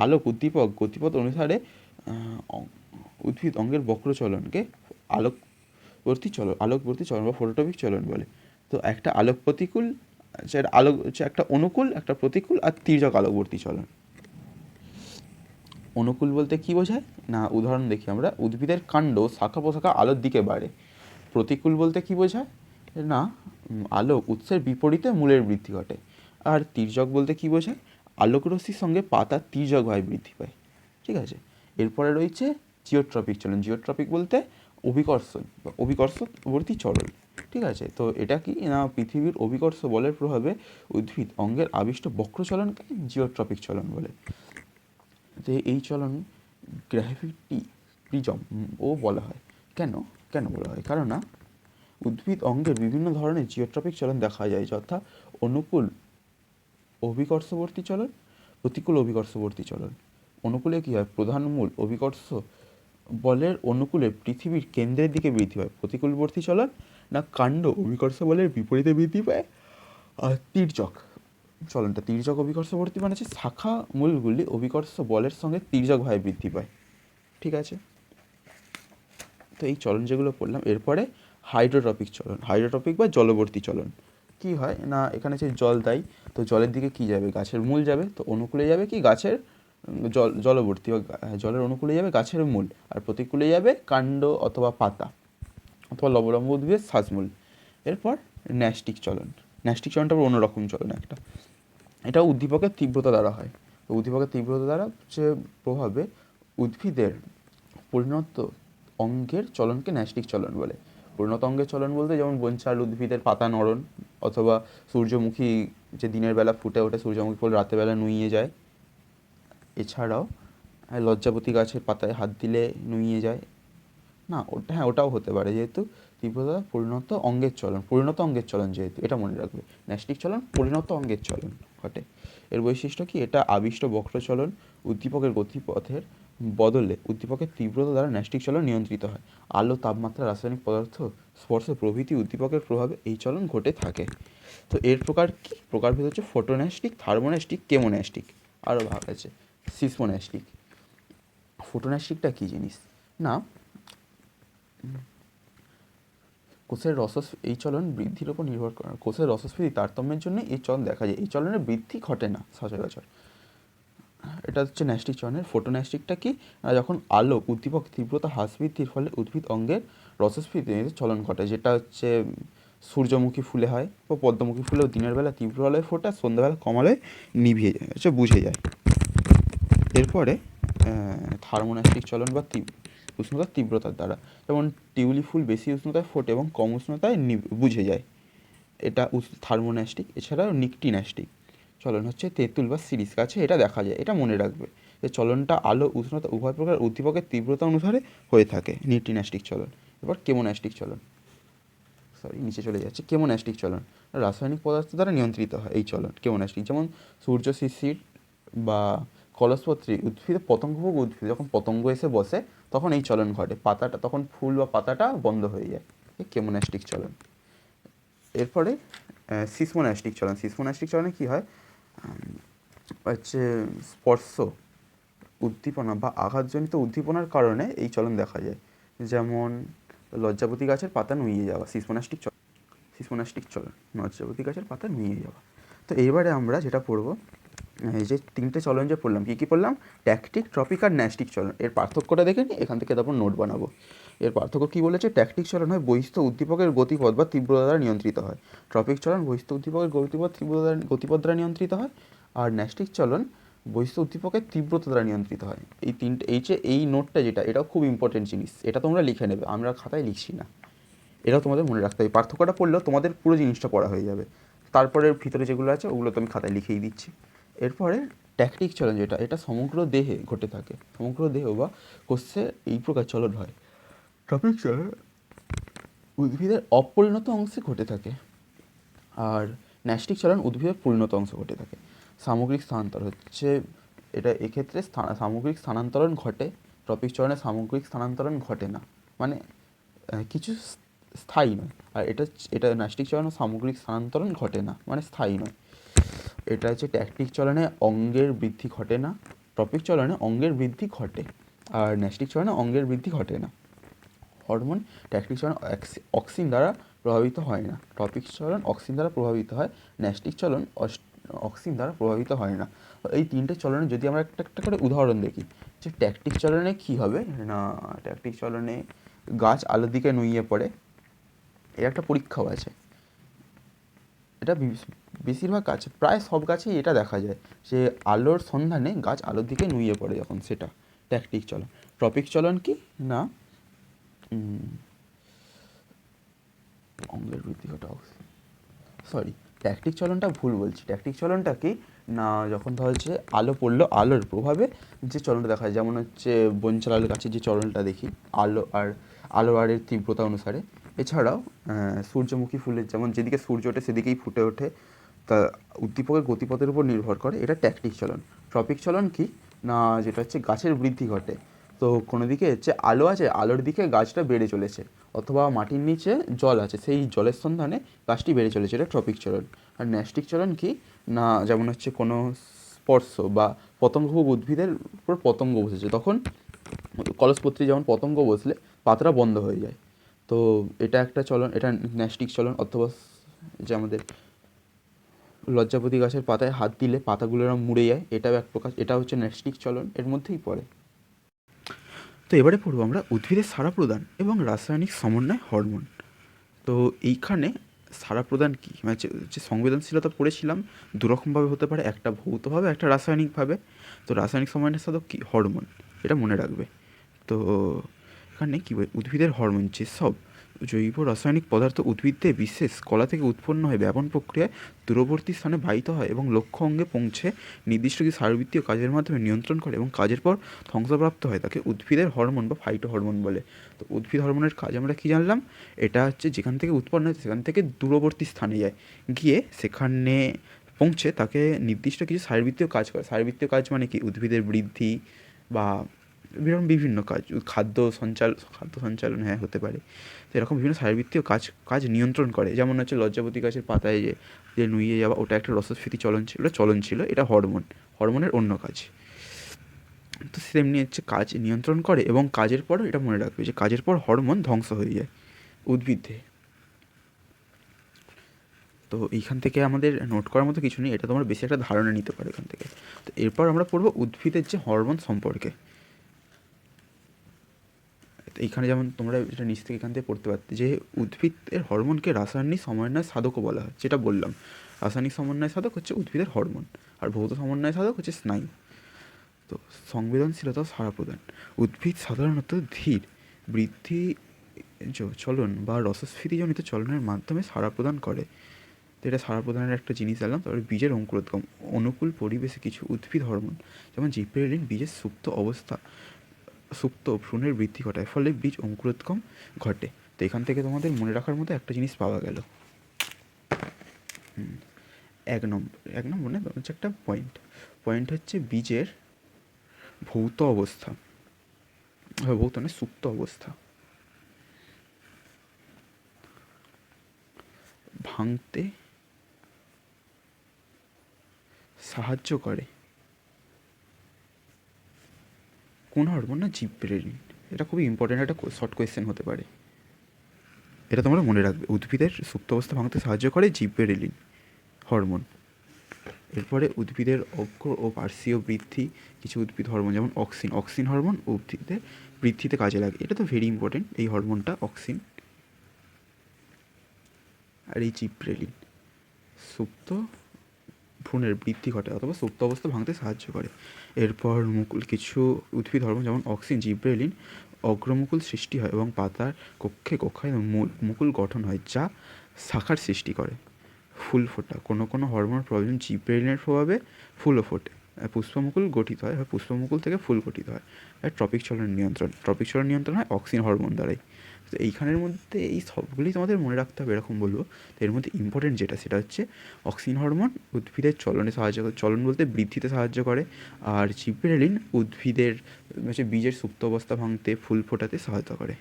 আলোক উদ্দীপক গতিপথ অনুসারে উদ্ভিদ অঙ্গের বক্র চলনকে আলোকবর্তী চলন বা ফোটোট্রপিক চলন বলে। তো একটা আলোক প্রতিকূল, আলোক হচ্ছে একটা অনুকূল, একটা প্রতিকূল, আর তির্যক আলোকবর্তী চলন। অনুকূল বলতে কি বোঝায় না, উদাহরণ দেখি আমরা, উদ্ভিদের কাণ্ড শাখা প্রশাখা আলোর দিকে বাড়ে। প্রতিকূল বলতে কি বোঝায় না, আলোক উৎসের বিপরীতে মূলের বৃদ্ধি ঘটে। আর তির্যক বলতে কি বোঝায়, আলোক রশ্মির সঙ্গে পাতা তির্যকভাবে বৃদ্ধি পায়, ঠিক আছে। এরপরে রয়েছে জিওট্রপিক চলন। জিওট্রপিক বলতে অভিকর্ষণ বা অভিকর্ষবর্তী চলন, ঠিক আছে। তো এটা কি না, পৃথিবীর অভিকর্ষ বলের প্রভাবে উদ্ভিদ অঙ্গের আবিষ্ট বক্র চলনকে জিওট্রপিক চলন বলে। যে এই চলন গ্র্যাভিটি প্রিজম ও বলা হয়। কেন কেন বলা হয়, কারণ না উদ্ভিদ অঙ্গের বিভিন্ন ধরনের জিওট্রপিক চলন দেখা যায়, যথা অনুকূল অভিকর্ষবর্তী চলন, প্রতিকূল অভিকর্ষবর্তী চলন। অনুকূলে কী হয়, প্রধান মূল অভিকর্ষ বলের অনুকূলে পৃথিবীর কেন্দ্রের দিকে বৃদ্ধি পায়। প্রতিকূলবর্তী চলন না কাণ্ড অভিকর্ষ বলের বিপরীতে বৃদ্ধি পায়। আর তির্যক চলনটা, তির্যক অভিকর্ষবর্তী মানে হচ্ছে শাখা মূলগুলি অভিকর্ষ বলের সঙ্গে তির্যকভাবে বৃদ্ধি পায়, ঠিক আছে। তো এই চলন যেগুলো পড়লাম, এরপরে হাইড্রোট্রপিক চলন। হাইড্রোট্রপিক বা জলবর্তী চলন কি হয় না, এখানে যে জল দেয়, তো জলের দিকে কি যাবে, গাছের মূল যাবে। তো অনুকূলে যাবে কি গাছের জলবর্তী বা জলের অনুকূলে যাবে গাছের মূল, আর প্রতিকূলে যাবে কাণ্ড অথবা পাতা অথবা লবলম্ব উদ্ভিদের শ্বাসমূল। এরপর ন্যাস্টিক চলন। ন্যাস্টিক চলনটা অন্যরকম চলন একটা, এটা উদ্দীপকের তীব্রতা দ্বারা হয়। তো উদ্দীপকের তীব্রতা দ্বারা যে প্রভাবে উদ্ভিদের পরিণত অঙ্গের চলনকে ন্যাস্টিক চলন বলে। পরিণত অঙ্গের চলন বলতে যেমন বনচাল উদ্ভিদের পাতা নড়ন, অথবা সূর্যমুখী যে দিনের বেলা ফুটে ওঠে, সূর্যমুখী ফুল রাতের বেলা নুইয়ে যায়। এছাড়াও লজ্জাপতি গাছের পাতায় হাত দিলে নুইয়ে যায় না, ওটা ওটাও হতে পারে, যেহেতু তীব্রতা পরিণত অঙ্গের চলন যেহেতু, এটা মনে রাখবে। ন্যাস্টিক চলন পরিণত অঙ্গের চলন ঘটে। এর বৈশিষ্ট্য কি, এটা আবিষ্ট বক্র চলন, উদ্দীপকের গতিপথের বদলে উদ্দীপকের তীব্রতা দ্বারা ন্যাস্টিক চলন নিয়ন্ত্রিত হয়। আলো, তাপমাত্রা, রাসায়নিক পদার্থ, স্পর্শ প্রভৃতি উদ্দীপকের প্রভাবে এই চলন ঘটে থাকে। তো এর প্রকার কি, প্রকারভেদ হচ্ছে ফোটোন্যাস্টিক, থার্মোন্যাস্টিক, কেমোন্যাস্টিক, আরও ভাগ আছে সিসমোন্যাস্টিক। ফোটোন্যাস্টিকটা কী জিনিস না, কোষের এই চলন বৃদ্ধির উপর নির্ভর করে। কোষের রসস্ফীতি তারতম্যের জন্য এই চলন দেখা যায়, এই চলনের বৃদ্ধি ঘটে না সচরাচর। এটা হচ্ছে ন্যাস্টিক চলনের। ফোটোন্যাস্টিকটা কি, যখন আলো উদ্দীপক তীব্রতা হ্রাস বৃদ্ধির ফলে উদ্ভিদ অঙ্গের রসস্ফীতিতে চলন ঘটে, যেটা হচ্ছে সূর্যমুখী ফুলে হয় বা পদ্মমুখী ফুলেও দিনের বেলা তীব্র আলোয় ফোটা, সন্ধ্যাবেলা কম আলোয় নিভিয়ে যায়, হচ্ছে বুঝে যায়। এরপরে থার্মোন্যাস্টিক চলন বা উষ্ণতার তীব্রতার দ্বারা, যেমন টিউলিপ ফুল বেশি উষ্ণতায় ফোটে এবং কম উষ্ণতায় বুঝে যায়, এটা থার্মোন্যাস্টিক। এছাড়াও নিকটিন্যাস্টিক চলন হচ্ছে তেঁতুল বা সিরিস গাছে এটা দেখা যায়, এটা মনে রাখবে যে চলনটা আলো উষ্ণতা উভয় প্রকার উদ্দীপকের তীব্রতা অনুসারে হয়ে থাকে, নিকটিন্যাস্টিক চলন। এবার কেমোন্যাস্টিক চলন, নিচে চলে যাচ্ছে। কেমোন্যাস্টিক চলন রাসায়নিক পদার্থ দ্বারা নিয়ন্ত্রিত হয় এই চলন কেমোন্যাস্টিক, যেমন সূর্য শিশির বা কলসপত্রী উদ্ভিদে পতঙ্গভোগ উদ্ভিদ যখন পতঙ্গ এসে বসে তখন এই চলন ঘটে, পাতাটা তখন ফুল বা পাতাটা বন্ধ হয়ে যায়, কেমোন্যাস্টিক চলন। এরপরে সিসমোন্যাস্টিক চলন। সিসমোন্যাস্টিক চলনে কী হয় হচ্ছে স্পর্শ উদ্দীপনা বা আঘাতজনিত উদ্দীপনার কারণে এই চলন দেখা যায়, যেমন লজ্জাপতি গাছের পাতা নুইয়ে যাওয়া, সিসমোন্যাস্টিক চলন, লজ্জাপতি গাছের পাতা নুইয়ে যাওয়া। তো এইবারে আমরা যেটা পড়বো, এই যে তিনটে চলন যে পড়লাম, কী কী পড়লাম, ট্যাকটিক, ট্রপিক আর ন্যাস্টিক চলন। এর পার্থক্যটা দেখে নিই, এখান থেকে তারপর নোট বানাবো। এর পার্থক্য কী বলেছে, ট্যাকটিক চলন হয় বহিস্থ উদ্দীপকের গতিপথ বা তীব্রতা দ্বারা নিয়ন্ত্রিত হয়। ট্রপিক চলন বহিস্থ উদ্দীপকের গতিপথ দ্বারা নিয়ন্ত্রিত হয়। আর ন্যাস্টিক চলন বহিস্থ উদ্দীপকের তীব্রতা দ্বারা নিয়ন্ত্রিত হয়। এই তিনটে, এই নোটটা যেটা, এটাও খুব ইম্পর্টেন্ট জিনিস, এটা তোমরা লিখে নেবে, আমরা খাতায় লিখছি না, এটাও তোমাদের মনে রাখতে হবে। পার্থক্যটা পড়লেও তোমাদের পুরো জিনিসটা পড়া হয়ে যাবে। তারপরে ভিতরে যেগুলো আছে ওগুলো তো আমি খাতায় লিখেই দিচ্ছি। এরপরে ট্যাকটিক চলন যেটা, এটা সমগ্র দেহে ঘটে থাকে, সমগ্র দেহ বা কোষে এই প্রকার চলন হয়। ট্রপিক চলন উদ্ভিদের অপরিণত অংশে ঘটে থাকে, আর ন্যাস্টিক চলন উদ্ভিদের পরিণত অংশে ঘটে থাকে। সামগ্রিক স্থানান্তর হচ্ছে এটা এক্ষেত্রে সামগ্রিক স্থানান্তরণ ঘটে, ট্রপিক চলনে সামগ্রিক স্থানান্তরণ ঘটে না, মানে কিছু স্থায়ী নয়। আর এটা ন্যাস্টিক চলনে সামগ্রিক স্থানান্তরণ ঘটে না, মানে স্থায়ী নয়। এটা হচ্ছে ট্যাকটিক চলনে অঙ্গের বৃদ্ধি ঘটে না, ট্রপিক চলনে অঙ্গের বৃদ্ধি ঘটে, আর ন্যাস্টিক চলনে অঙ্গের বৃদ্ধি ঘটে না। হরমোন ট্যাকটিক চলন অক্সিন দ্বারা প্রভাবিত হয় না, টপিক চলন অক্সিন দ্বারা প্রভাবিত হয়, ন্যাস্টিক চলন অক্সিন দ্বারা প্রভাবিত হয় না। এই তিনটে চলনে যদি আমরা একটা একটা করে উদাহরণ দেখি, যে ট্যাকটিক চলনে কী হবে না, ট্যাকটিক চলনে গাছ আলোর দিকে নুইয়ে পড়ে, এর একটা পরীক্ষাও আছে। এটা বেশিরভাগ গাছ, প্রায় সব গাছেই এটা দেখা যায় যে আলোর সন্ধানে গাছ আলোর দিকে নুইয়ে পড়ে যখন, সেটা ট্যাকটিক চলন। টপিক চলন কি না, অঙ্গের বৃদ্ধি ঘটে অক্সিজেন, সরি ট্যাকটিক চলনটা ভুল বলছি। ট্যাকটিক চলনটা কি না, যখন ধর হচ্ছে আলো পড়লো, আলোর প্রভাবে যে চলনটা দেখা যায়, যেমন হচ্ছে বনচালাল গাছের যে চলনটা দেখি আলো আর এর তীব্রতা অনুসারে। এছাড়াও সূর্যমুখী ফুলের যেমন যেদিকে সূর্য ওঠে সেদিকেই ফুটে ওঠে, তা উদ্দীপকের গতিপথের উপর নির্ভর করে, এটা ট্যাকটিক চলন। ট্রপিক চলন কি না, যেটা হচ্ছে গাছের বৃদ্ধি ঘটে, তো কোনো দিকে হচ্ছে আলো আছে, আলোর দিকে গাছটা বেড়ে চলেছে, অথবা মাটির নিচে জল আছে, সেই জলের সন্ধানে গাছটি বেড়ে চলেছে, এটা ট্রপিক চলন। আর ন্যাস্টিক চলন কি না, যেমন হচ্ছে কোনো স্পর্শ বা পতঙ্গ উদ্ভিদের উপর পতঙ্গ বসেছে, তখন কলসপত্রী যেমন পতঙ্গ বসলে পাতাটা বন্ধ হয়ে যায়, তো এটা একটা চলন, এটা ন্যাস্টিক চলন। অথবা যে আমাদের লজ্জাপতি গাছের পাতায় হাত দিলে পাতাগুলো এরকম মুড়ে যায়, এটাও এক প্রকার, এটা হচ্ছে ন্যাস্টিক চলন, এর মধ্যেই পড়ে। তো এবারে পড়বো আমরা উদ্ভিদের সাড়া প্রদান এবং রাসায়নিক সমন্বয় হরমোন। তো এইখানে সাড়া প্রদান কী, মানে যে সংবেদনশীলতা পড়েছিলাম দুরকমভাবে হতে পারে, একটা ভৌতভাবে, একটা রাসায়নিকভাবে। তো রাসায়নিক সমন্বয় সাধক কী, হরমোন, এটা মনে রাখবে। তো এখানে কী বলে, উদ্ভিদের হরমোন যেসব জৈব রাসায়নিক পদার্থ উদ্ভিদে বিশেষ কলা থেকে উৎপন্ন হয়, ব্যাপন প্রক্রিয়ায় দূরবর্তী স্থানে বাহিত হয় এবং লক্ষ্য অঙ্গে পৌঁছে নির্দিষ্ট কিছু শারীরবৃত্তীয় কাজের মাধ্যমে নিয়ন্ত্রণ করে এবং কাজের পর ধ্বংসপ্রাপ্ত হয়, তাকে উদ্ভিদের হরমোন বা ফাইটো হরমোন বলে। তো উদ্ভিদ হরমোনের কাজ আমরা কী জানলাম, এটা হচ্ছে যেখান থেকে উৎপন্ন হয় সেখান থেকে দূরবর্তী স্থানে যায়, গিয়ে সেখানে পৌঁছে তাকে নির্দিষ্ট কিছু শারীরবৃত্তীয় কাজ করে। শারীরবৃত্তীয় কাজ মানে কি, উদ্ভিদের বৃদ্ধি বা বিভিন্ন কাজ, খাদ্য সঞ্চালন, হ্যাঁ হতে পারে। তো এরকম বিভিন্ন শারীরবৃত্তীয় কাজ নিয়ন্ত্রণ করে, যেমন হচ্ছে লজ্জাপতি গাছের পাতায় যে নুইয়ে যাওয়া, ওটা একটা রসস্ফীতি চলন ছিল, এটা হরমোনের অন্য কাজ। তো সেমনি হচ্ছে কাজ নিয়ন্ত্রণ করে, এবং কাজের পরও এটা মনে রাখবে যে কাজের পর হরমোন ধ্বংস হয়ে যায় উদ্ভিদে। তো এইখান থেকে আমাদের নোট করার মতো কিছু নেই, এটা তোমরা বেশি একটা ধারণা নিতে পারো এখান থেকে। তো এরপর আমরা পড়বো উদ্ভিদের যে হরমোন সম্পর্কে। এইখানে যেমন তোমরা এটা নিচ থেকে এখান থেকে পড়তে পারতে যে উদ্ভিদের হরমোনকে রাসায়নিক সমন্বয় সাধকও বলা হয়, যেটা বললাম। রাসায়নিক সমন্বয় সাধক হচ্ছে উদ্ভিদের হরমোন, আর ভৌত সমন্বয় সাধক হচ্ছে স্নায়ু। তো সংবেদনশীলতা সাড়া প্রদান, উদ্ভিদ সাধারণত ধীর বৃদ্ধি চলন বা রসস্ফীতিজনিত চলনের মাধ্যমে সাড়া প্রদান করে। তো এটা সাড়া প্রদানের একটা জিনিস আনলাম। তারপরে বীজের অঙ্কুরোদ্গম, অনুকূল পরিবেশে কিছু উদ্ভিদ হরমোন যেমন জিব্রেলিন বীজের সুপ্ত ভ্রূণের বৃদ্ধি ঘটায়, ফলে বীজ অঙ্কুরোদ্গম ঘটে। তো এখান থেকে তোমাদের মনে রাখার মতো একটা জিনিস পাওয়া গেল। এক নম্বর না, হচ্ছে একটা পয়েন্ট হচ্ছে বীজের ভৌত অবস্থা, ভৌত না সুপ্ত অবস্থা ভাঙতে সাহায্য করে কোন হরমোন না, জিব্রেলিন। এটা খুবই ইম্পর্টেন্ট, একটা শর্ট কোয়েশ্চেন হতে পারে, এটা তোমরা মনে রাখবে। উদ্ভিদের সুপ্ত অবস্থা ভাঙতে সাহায্য করে জিব্রেলিন হরমোন। এরপরে উদ্ভিদের অগ্র ও পার্শ্বীয় বৃদ্ধি, কিছু উদ্ভিদ হরমোন যেমন অক্সিন হরমোন উদ্ভিদের বৃদ্ধিতে কাজে লাগে, এটা তো ভেরি ইম্পর্টেন্ট এই হরমোনটা, অক্সিন। আর এই জিব্রেলিন সুপ্ত ভ্রূণের বৃদ্ধি ঘটে অথবা সুপ্ত অবস্থা ভাঙতে সাহায্য করে। এরপর কিছু উদ্ভিদ হরমোন যেমন অক্সিন, জিব্রেলিন অগ্রমুকুল সৃষ্টি হয় এবং পাতার কক্ষায় মুকুল গঠন হয়, যা শাখার সৃষ্টি করে। ফুল ফোটা, কোনো হরমোন প্রয়োজন জিব্রেলিনের প্রভাবে ফুলও ফোটে, পুষ্পমুকুল গঠিত হয়, পুষ্পমুকুল থেকে ফুল গঠিত হয়। আর ট্রপিক চলন নিয়ন্ত্রণ হয় অক্সিন হরমোন দ্বারাই। তো এইখানের মধ্যে এই সবগুলোই তোমাদের মনে রাখতে হবে এরকম বলবো। তো এর মধ্যে ইম্পর্টেন্ট যেটা সেটা হচ্ছে অক্সিন হরমোন উদ্ভিদের চলনে সাহায্য করে, চলন বলতে বৃদ্ধিতে সাহায্য করে। আর জিব্রেলিন উদ্ভিদের হচ্ছে বীজের সুপ্ত অবস্থা ভাঙতে, ফুল ফোটাতে সহায়তা করে।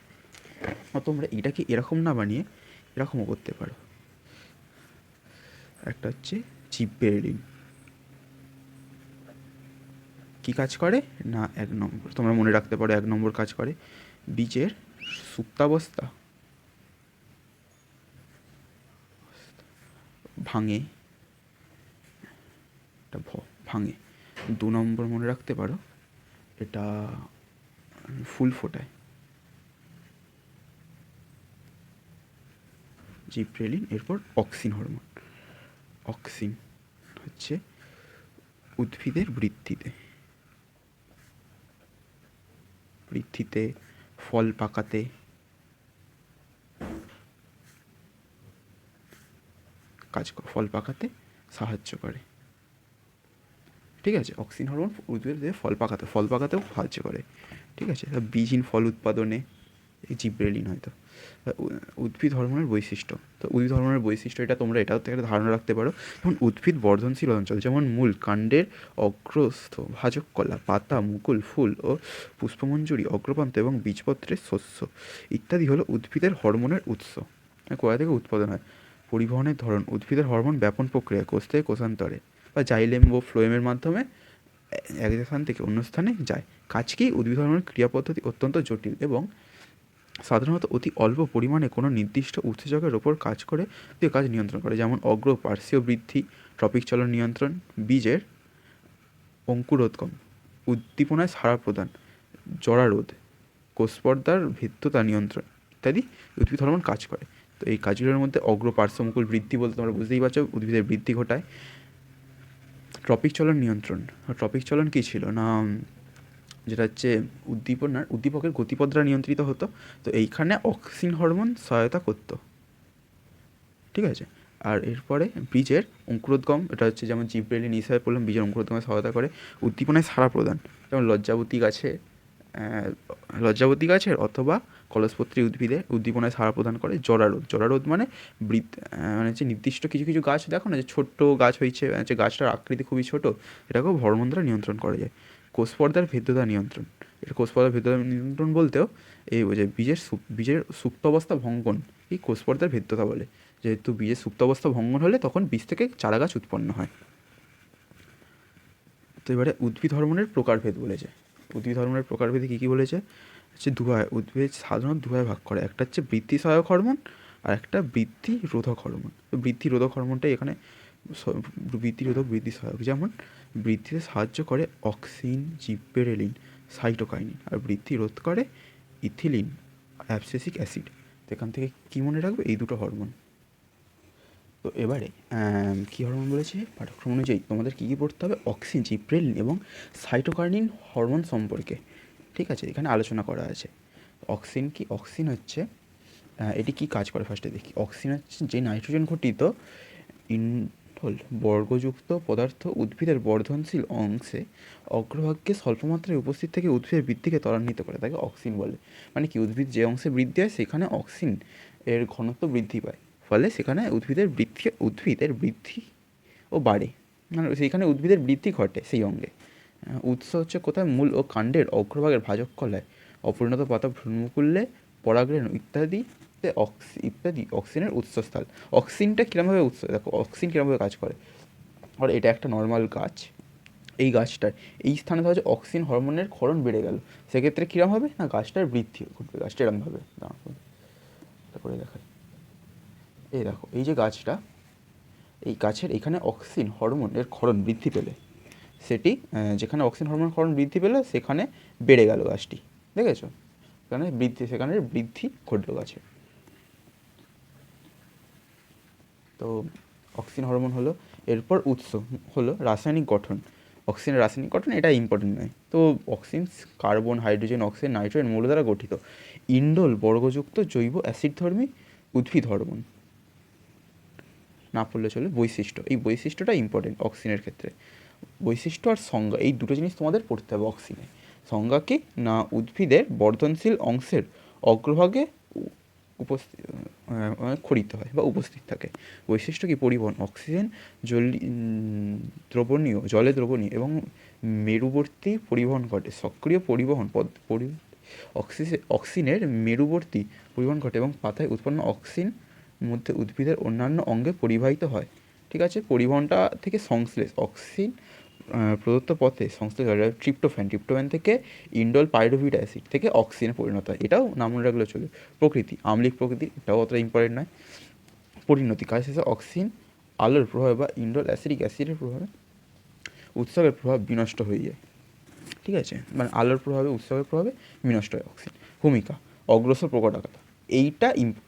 তোমরা এটাকে এরকম না বানিয়ে এরকমও করতে পারো। একটা হচ্ছে জিব্রেলিন কী কাজ করে না, 1 নম্বর তোমরা মনে রাখতে পারো, 1 নম্বর কাজ করে বীজের সুপ্তাবস্থা ভাঙে, এটা ভাঙে। 2 নম্বর মনে রাখতে পারো এটা ফুল ফোটায়। জিব্রেলিন, এরপর অক্সিন হরমোন। অক্সিন হচ্ছে উদ্ভিদের বৃদ্ধিতে ফল পাকাতে ফল পাকাতে সাহায্য করে। ঠিক আছে, অক্সিন হরমোন উদ্ভিদের ফল পাকাতেও সাহায্য করে। ঠিক আছে, বীজহীন ফল উৎপাদনে জিব্রেলিন হয়তো। উদ্ভিদ হরমোনের বৈশিষ্ট্য, তো উদ্ভিদ হরমোনের বৈশিষ্ট্য এটা তোমরা এটাও থেকে ধারণা রাখতে পারো। যেমন উদ্ভিদ বর্ধনশীল অঞ্চল, যেমন মূল, কাণ্ডের অগ্রস্থ ভাজক কলা, পাতা, মুকুল, ফুল ও পুষ্পমঞ্জরি, অগ্রপ্রান্ত এবং বীজপত্রের শস্য ইত্যাদি হলো উদ্ভিদের হরমোনের উৎস। কোথা থেকে উৎপাদন হয়? পরিবহনের ধরন, উদ্ভিদের হরমোন ব্যাপন প্রক্রিয়া, কোষ থেকে কোষান্তরে বা জাইলেম ও ফ্লোয়েমের মাধ্যমে এক স্থান থেকে অন্য স্থানে যায়। কাজ কি? উদ্ভিদ হরমোনের ক্রিয়া পদ্ধতি অত্যন্ত জটিল এবং সাধারণত অতি অল্প পরিমাণে কোনো নির্দিষ্ট উৎসেচকের ওপর কাজ করে কাজ নিয়ন্ত্রণ করে। যেমন পার্শ্বীয় বৃদ্ধি, ট্রপিক চলন নিয়ন্ত্রণ, বীজের অঙ্কুরোদ্গম, উদ্দীপনায় সাড়া প্রদান, জরারোধ, কোষপর্দার ভেদ্যতা নিয়ন্ত্রণ ইত্যাদি উদ্ভিদ হরমোন কাজ করে। তো এই কাজগুলোর মধ্যে পার্শ্বমুকুল বৃদ্ধি বলতে তোমরা বুঝতেই পারছো, উদ্ভিদের বৃদ্ধি ঘটায়। ট্রপিক চলন নিয়ন্ত্রণ, ট্রপিক চলন কী ছিল না, যেটা হচ্ছে উদ্দীপকের গতিপদ্রা নিয়ন্ত্রিত হতো। তো এইখানে অক্সিন হরমোন সহায়তা করতো। ঠিক আছে, আর এরপরে বীজের অঙ্কুরোদ্গম, এটা হচ্ছে যেমন জিব্রেলিন হিসাবে বললাম, বীজের অঙ্কুরোদ্গমে সহায়তা করে। উদ্দীপনায় সাড়া প্রদান, যেমন লজ্জাবতী গাছের অথবা কলসপত্রী উদ্ভিদের উদ্দীপনায় সাড়া প্রদান করে। জরারোধ মানে মানে হচ্ছে নির্দিষ্ট কিছু কিছু গাছ দেখো না যে ছোট্ট গাছ হয়েছে, যে গাছটার আকৃতি খুবই ছোট, এটাকেও হরমোন দ্বারা নিয়ন্ত্রণ করা যায়। কোষপর্দার ভেদ্যতা নিয়ন্ত্রণ, এটা কোষপর্দার ভেদ্যতা নিয়ন্ত্রণ বলতেও এই বোঝায় বীজের সুপ্ত অবস্থা ভঙ্গন এই কোষপর্দার ভেদ্যতা বলে। যেহেতু বীজের সুপ্ত অবস্থা ভঙ্গন হলে তখন বীজ থেকে চারা গাছ উৎপন্ন হয়। তো এবারে উদ্ভিদ হরমোনের প্রকারভেদ বলেছে। উদ্ভিদ হরমোনের প্রকারভেদে কী কী বলেছে হচ্ছে উদ্ভিদ সাধারণত দুভাগে ভাগ করে। একটা হচ্ছে বৃদ্ধি সহায়ক হরমোন আর একটা বৃদ্ধি রোধক হরমোন। তো বৃদ্ধি রোধক হরমোনটাই এখানে বৃদ্ধি সহায়ক, যেমন বৃদ্ধিতে সাহায্য করে অক্সিন, জিব্রেলিন, সাইটোকাইনিন, আর বৃদ্ধি রোধ করে ইথিলিন, অ্যাবসিসিক অ্যাসিড। তো এখান থেকে কী মনে রাখবে? এই দুটো হরমোন। তো এবারে কী হরমোন বলেছে পাঠ্যক্রম অনুযায়ী তোমাদের কী কী পড়তে হবে? অক্সিন, জিব্রেলিন এবং সাইটোকাইনিন হরমোন সম্পর্কে ঠিক আছে এখানে আলোচনা করা আছে। অক্সিন কি? অক্সিন হচ্ছে এটি কি কাজ করে ফার্স্টে দেখি। অক্সিন হচ্ছে যে নাইট্রোজেন ঘটিত ইন্ডোল বর্গযুক্ত পদার্থ উদ্ভিদের বর্ধনশীল অংশে অগ্রভাগে স্বল্পমাত্রায় উপস্থিত থেকে উদ্ভিদের বৃদ্ধিকে ত্বরান্বিত করে, তাকে অক্সিন বলে। মানে কি, উদ্ভিদ যে অংশে বৃদ্ধি হয় সেখানে অক্সিন এর ঘনত্ব বৃদ্ধি পায়, ফলে সেখানে উদ্ভিদের বৃদ্ধি ও বাড়ে, মানে সেইখানে উদ্ভিদের বৃদ্ধি ঘটে সেই অঙ্গে। উৎস হচ্ছে কোথায়? মূল ও কাণ্ডের অগ্রভাগের ভাজক কলায়, অপরিণত পাতা, ভ্রূণমুকুলে, পরাগরেণু ইত্যাদিতে অক্সিনের উৎসস্থল। অক্সিনটা কীরমভাবে দেখো অক্সিন কীরমভাবে কাজ করে। আর এটা একটা নর্মাল গাছ, এই গাছটার এই স্থানে হচ্ছে অক্সিন হরমোনের ক্ষরণ বেড়ে গেল, সেক্ষেত্রে কীরকম হবে না, গাছটার বৃদ্ধি ঘটবে। গাছটা এরমভাবে করে দেখায়। এই দেখো, এই যে গাছটা, এই গাছের এখানে অক্সিন হরমোনের ক্ষরণ বৃদ্ধি পেলে সেটি যেখানে অক্সিন হরমোন ক্ষরণ বৃদ্ধি পেলে সেখানে বেড়ে গেল গাছটি, দেখেছো? সেখানে বৃদ্ধি ঘটলো গাছের। তো অক্সিন হরমোন হলো। এরপর উৎস হলো রাসায়নিক গঠন। অক্সিজেনের রাসায়নিক গঠন এটা ইম্পর্টেন্ট নয়। তো oxygen carbon, hydrogen, oxygen, nitrogen মৌল দ্বারা গঠিত ইন্ডোল বর্গযুক্ত জৈব অ্যাসিডধর্মী উদ্ভিদ হরমোন। না পড়লে চলে। বৈশিষ্ট্য, এই বৈশিষ্ট্যটা ইম্পর্টেন্ট অক্সিজেনের ক্ষেত্রে। বৈশিষ্ট্য আর সংজ্ঞা, এই দুটো জিনিস তোমাদের পড়তে হবে অক্সিজেনে। সংজ্ঞা কি না, উদ্ভিদের বর্ধনশীল অংশের অগ্রভাগে খরিত হয় বা উপস্থিত থাকে। বৈশিষ্ট্য কি? পরিবহন, অক্সিজেন জলে দ্রবণীয় এবং মেরুবর্তী পরিবহন ঘটে। সক্রিয় পরিবহন অক্সিনের মেরুবর্তী পরিবহন ঘটে এবং পাতায় উৎপন্ন অক্সিন মধ্যে উদ্ভিদের অন্যান্য অঙ্গে পরিবাহিত হয়। ঠিক আছে, পরিবহনটা থেকে সংশ্লেষ, অক্সিন প্রদত্ত পথে সংশ্লেষ হয় ট্রিপ্টোফ্যান থেকে ইন্ডোল পাইরুভেট অ্যাসিড থেকে অক্সিজেনে পরিণত হয়। এটাও নাম মনে রাখলে চলে। প্রকৃতি, আম্লিক প্রকৃতি, এটাও অতটা ইম্পর্টেন্ট নয়। পরিণতি, কাজ শেষে অক্সিজেন আলোর প্রভাবে বা ইন্ডোল অ্যাসিডিক অ্যাসিডের প্রভাবে উৎসবের প্রভাব বিনষ্ট হয়ে যায়। ঠিক আছে, মানে আলোর প্রভাবে উৎসবের প্রভাবে বিনষ্ট হয় অক্সিজেন। ভূমিকা, অগ্রসর প্রকটাকার,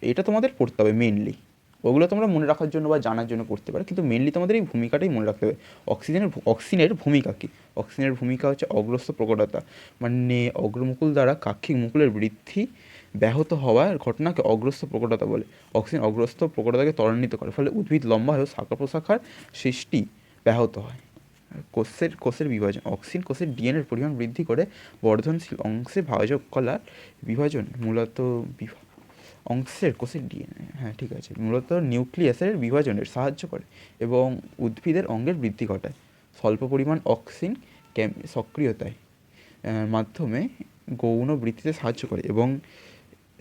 এইটা তোমাদের পড়তে হবে মেনলি। ওগুলো তোমরা মনে রাখার জন্য বা জানার জন্য পড়তে পারো, কিন্তু মেনলি তোমাদের এই ভূমিকাটাই মনে রাখতে হবে। অক্সিনের ভূমিকা কী? অক্সিনের ভূমিকা হচ্ছে অগ্রসর প্রকটতা, মানে অগ্রমুকুল দ্বারা কাক্ষিক মুকুলের বৃদ্ধি ব্যাহত হওয়ার ঘটনাকে অগ্রস্ত প্রকটতা বলে। অক্সিজেন অগ্রস্ত প্রকটতাকে ত্বরান্বিত করে, ফলে উদ্ভিদ লম্বা হয়েও শাখা প্রশাখার সৃষ্টি ব্যাহত হয়। কোষের বিভাজন, অক্সিন কোষের ডিএনএর পরিমাণ বৃদ্ধি করে বর্ধনশীল অংশে ভাজক কলার বিভাজন মূলত অংশের কোষের ডিএনএ, হ্যাঁ ঠিক আছে, মূলত নিউক্লিয়াসের বিভাজনের সাহায্য করে এবং উদ্ভিদের অঙ্গের বৃদ্ধি ঘটায়। স্বল্প পরিমাণ অক্সিন সক্রিয়তায় মাধ্যমে গৌণ বৃদ্ধিতে সাহায্য করে এবং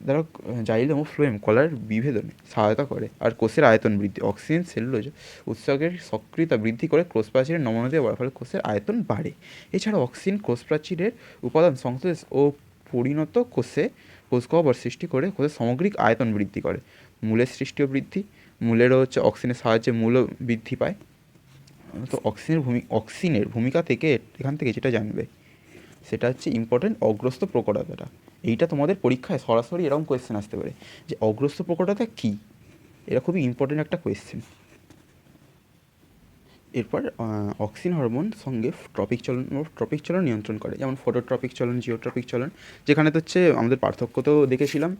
দ্বারা জাইলেম ও ফ্লোয়েম কলার বিভেদনে সহায়তা করে। আর কোষের আয়তন বৃদ্ধি, অক্সিজেন সেলুলোজ উৎসর্গের সক্রিয়তা বৃদ্ধি করে কোষ প্রাচীরের নমনীয়তা বাড়ার ফলে কোষের আয়তন বাড়ে। এছাড়া অক্সিজেন কোষ প্রাচীরের উপাদান সংশ্লেষ ও পরিণত কোষ গহ্বর সৃষ্টি করে কোষের সামগ্রিক আয়তন বৃদ্ধি করে। মূলের সৃষ্টি ও বৃদ্ধি, মূলেরও হচ্ছে অক্সিজেনের সাহায্যে মূলও বৃদ্ধি পায়। তো অক্সিনের ভূমিকা থেকে এখান থেকে যেটা জানবে সেটা হচ্ছে ইম্পর্টেন্ট অগ্রস্ত প্রকটতাটা। এইটা তোমাদের পরীক্ষায় সরাসরি এরকম কোয়েশ্চেন আসতে পারে যে অগ্রস্ত প্রকটতা কী, এটা খুবই ইম্পর্টেন্ট একটা কোয়েশ্চেন। এরপর অক্সিন হরমোন সঙ্গে ট্রপিক চলন নিয়ন্ত্রণ করে, যেমন ফটোট্রপিক চলন, জিওট্রপিক চলন, যেখানে তো হচ্ছে আমাদের পার্থক্য তো দেখেছিলাম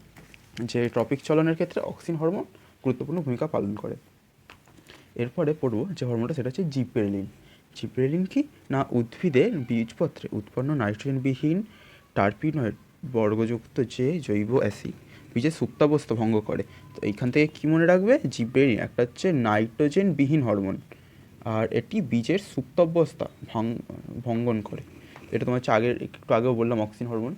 যে ট্রপিক চলনের ক্ষেত্রে অক্সিন হরমোন গুরুত্বপূর্ণ ভূমিকা পালন করে। এরপরে পড়বো যে হরমোনটা, সেটা হচ্ছে জিব্রেলিন। জিব্রেলিন কি না, উদ্ভিদের বীজপত্রে উৎপন্ন নাইট্রোজেনবিহীন টার্পিনয়েড বর্গযুক্ত যে জৈব অ্যাসিড বীজের সুপ্তাবস্থা ভঙ্গ করে। তো এইখান থেকে কী মনে রাখবে, জিব্রেলিন একটা হচ্ছে নাইট্রোজেনবিহীন হরমোন, আর এটি বীজের সুপ্তাবস্থা ভঙ্গন করে। এটা তোমার হচ্ছে একটু আগেও বললাম অক্সিন হরমোন,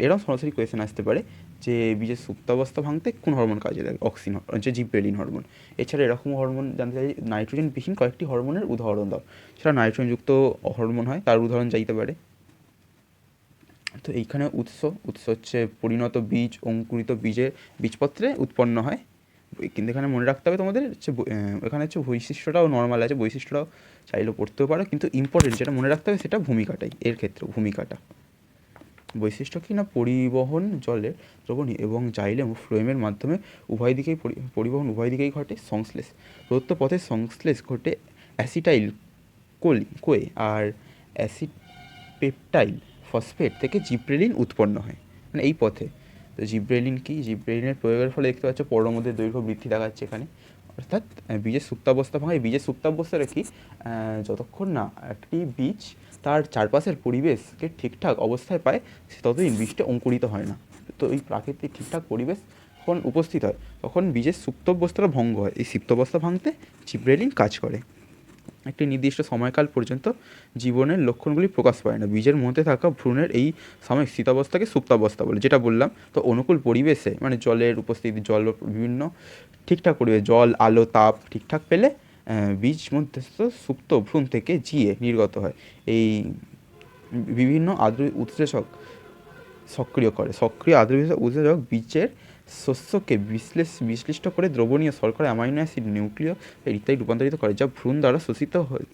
এরকম সরাসরি কোয়েশ্চেন আসতে পারে যে বীজের সুপ্তাবস্থা ভাঙতে কোন হরমোন কাজে লাগে, অক্সিন হচ্ছে জিব্রেলিন হরমোন। এছাড়া এরকম হরমোন জানতে চাই, নাইট্রোজেনবিহীন কয়েকটি হরমোনের উদাহরণ দাও। সেটা নাইট্রোজেনযুক্ত হরমোন হয়, তার উদাহরণ চাইতে পারে। তো এইখানে উৎস হচ্ছে পরিণত বীজ, অঙ্কুরিত বীজপত্রে উৎপন্ন হয়। কিন্তু এখানে মনে রাখতে হবে তোমাদের হচ্ছে এখানে হচ্ছে বৈশিষ্ট্যটাও নর্মাল আছে, বৈশিষ্ট্যটাও চাইলেও পড়তেও পারো, কিন্তু ইম্পর্টেন্ট যেটা মনে রাখতে হবে সেটা ভূমিকাটাই, এর ক্ষেত্রে ভূমিকাটা। বৈশিষ্ট্য কি না, পরিবহন জলের দ্রবণী এবং জাইলেম ও ফ্লোয়েমের মাধ্যমে পরিবহন উভয় দিকেই ঘটে। সংশ্লেষ, প্রদত্ত পথে সংশ্লেষ ঘটে অ্যাসিটাইল কোয়ে আর অ্যাসিড পেপটাইল ফসফেট থেকে জিব্রেলিন উৎপন্ন হয়, মানে এই পথে। তো জিব্রেলিন কি, জিব্রেলিনের প্রয়োগের ফলে দেখতে পাচ্ছ পর্ণর মধ্যে দৈর্ঘ্য বৃদ্ধি দেখাচ্ছে এখানে, অর্থাৎ বীজের সুপ্তাবস্থা ভাঙায়। বীজের সুপ্তাবস্থাটা কি, যতক্ষণ না একটি বীজ তার চারপাশের পরিবেশকে ঠিকঠাক অবস্থায় পায় সে ততদিন বীজটা অঙ্কুরিত হয় না। তো এই প্রাকৃতিক ঠিকঠাক পরিবেশ যখন উপস্থিত হয় তখন বীজের সুপ্তাবস্থাটা ভঙ্গ হয়। এই সুপ্তাবস্থা ভাঙতে জিব্রেলিন কাজ করে। একটি নির্দিষ্ট সময়কাল পর্যন্ত জীবনের লক্ষণগুলি প্রকাশ পায় না। বীজের মধ্যে থাকা ভ্রূণের এই সাময়িক স্থিতাবস্থাকে সুপ্তাবস্থা বলে, যেটা বললাম। তো অনুকূল পরিবেশে, মানে জলের উপস্থিতি, বিভিন্ন ঠিকঠাক পরিবেশ, জল, আলো, তাপ ঠিকঠাক পেলে বীজ মধ্যস্থ সুপ্ত ভ্রূণ থেকে জিয়ে নির্গত হয়। এই বিভিন্ন উৎসেচক সক্রিয় করে। সক্রিয় উৎসেচক বীজের শস্যকে বিশ্লিষ্ট করে দ্রবণীয় শর্করা, অ্যামাইনো অ্যাসিড, নিউক্লিয় ইত্যাদি রূপান্তরিত করে, যা ভ্রূণ দ্বারা শোষিত হয়।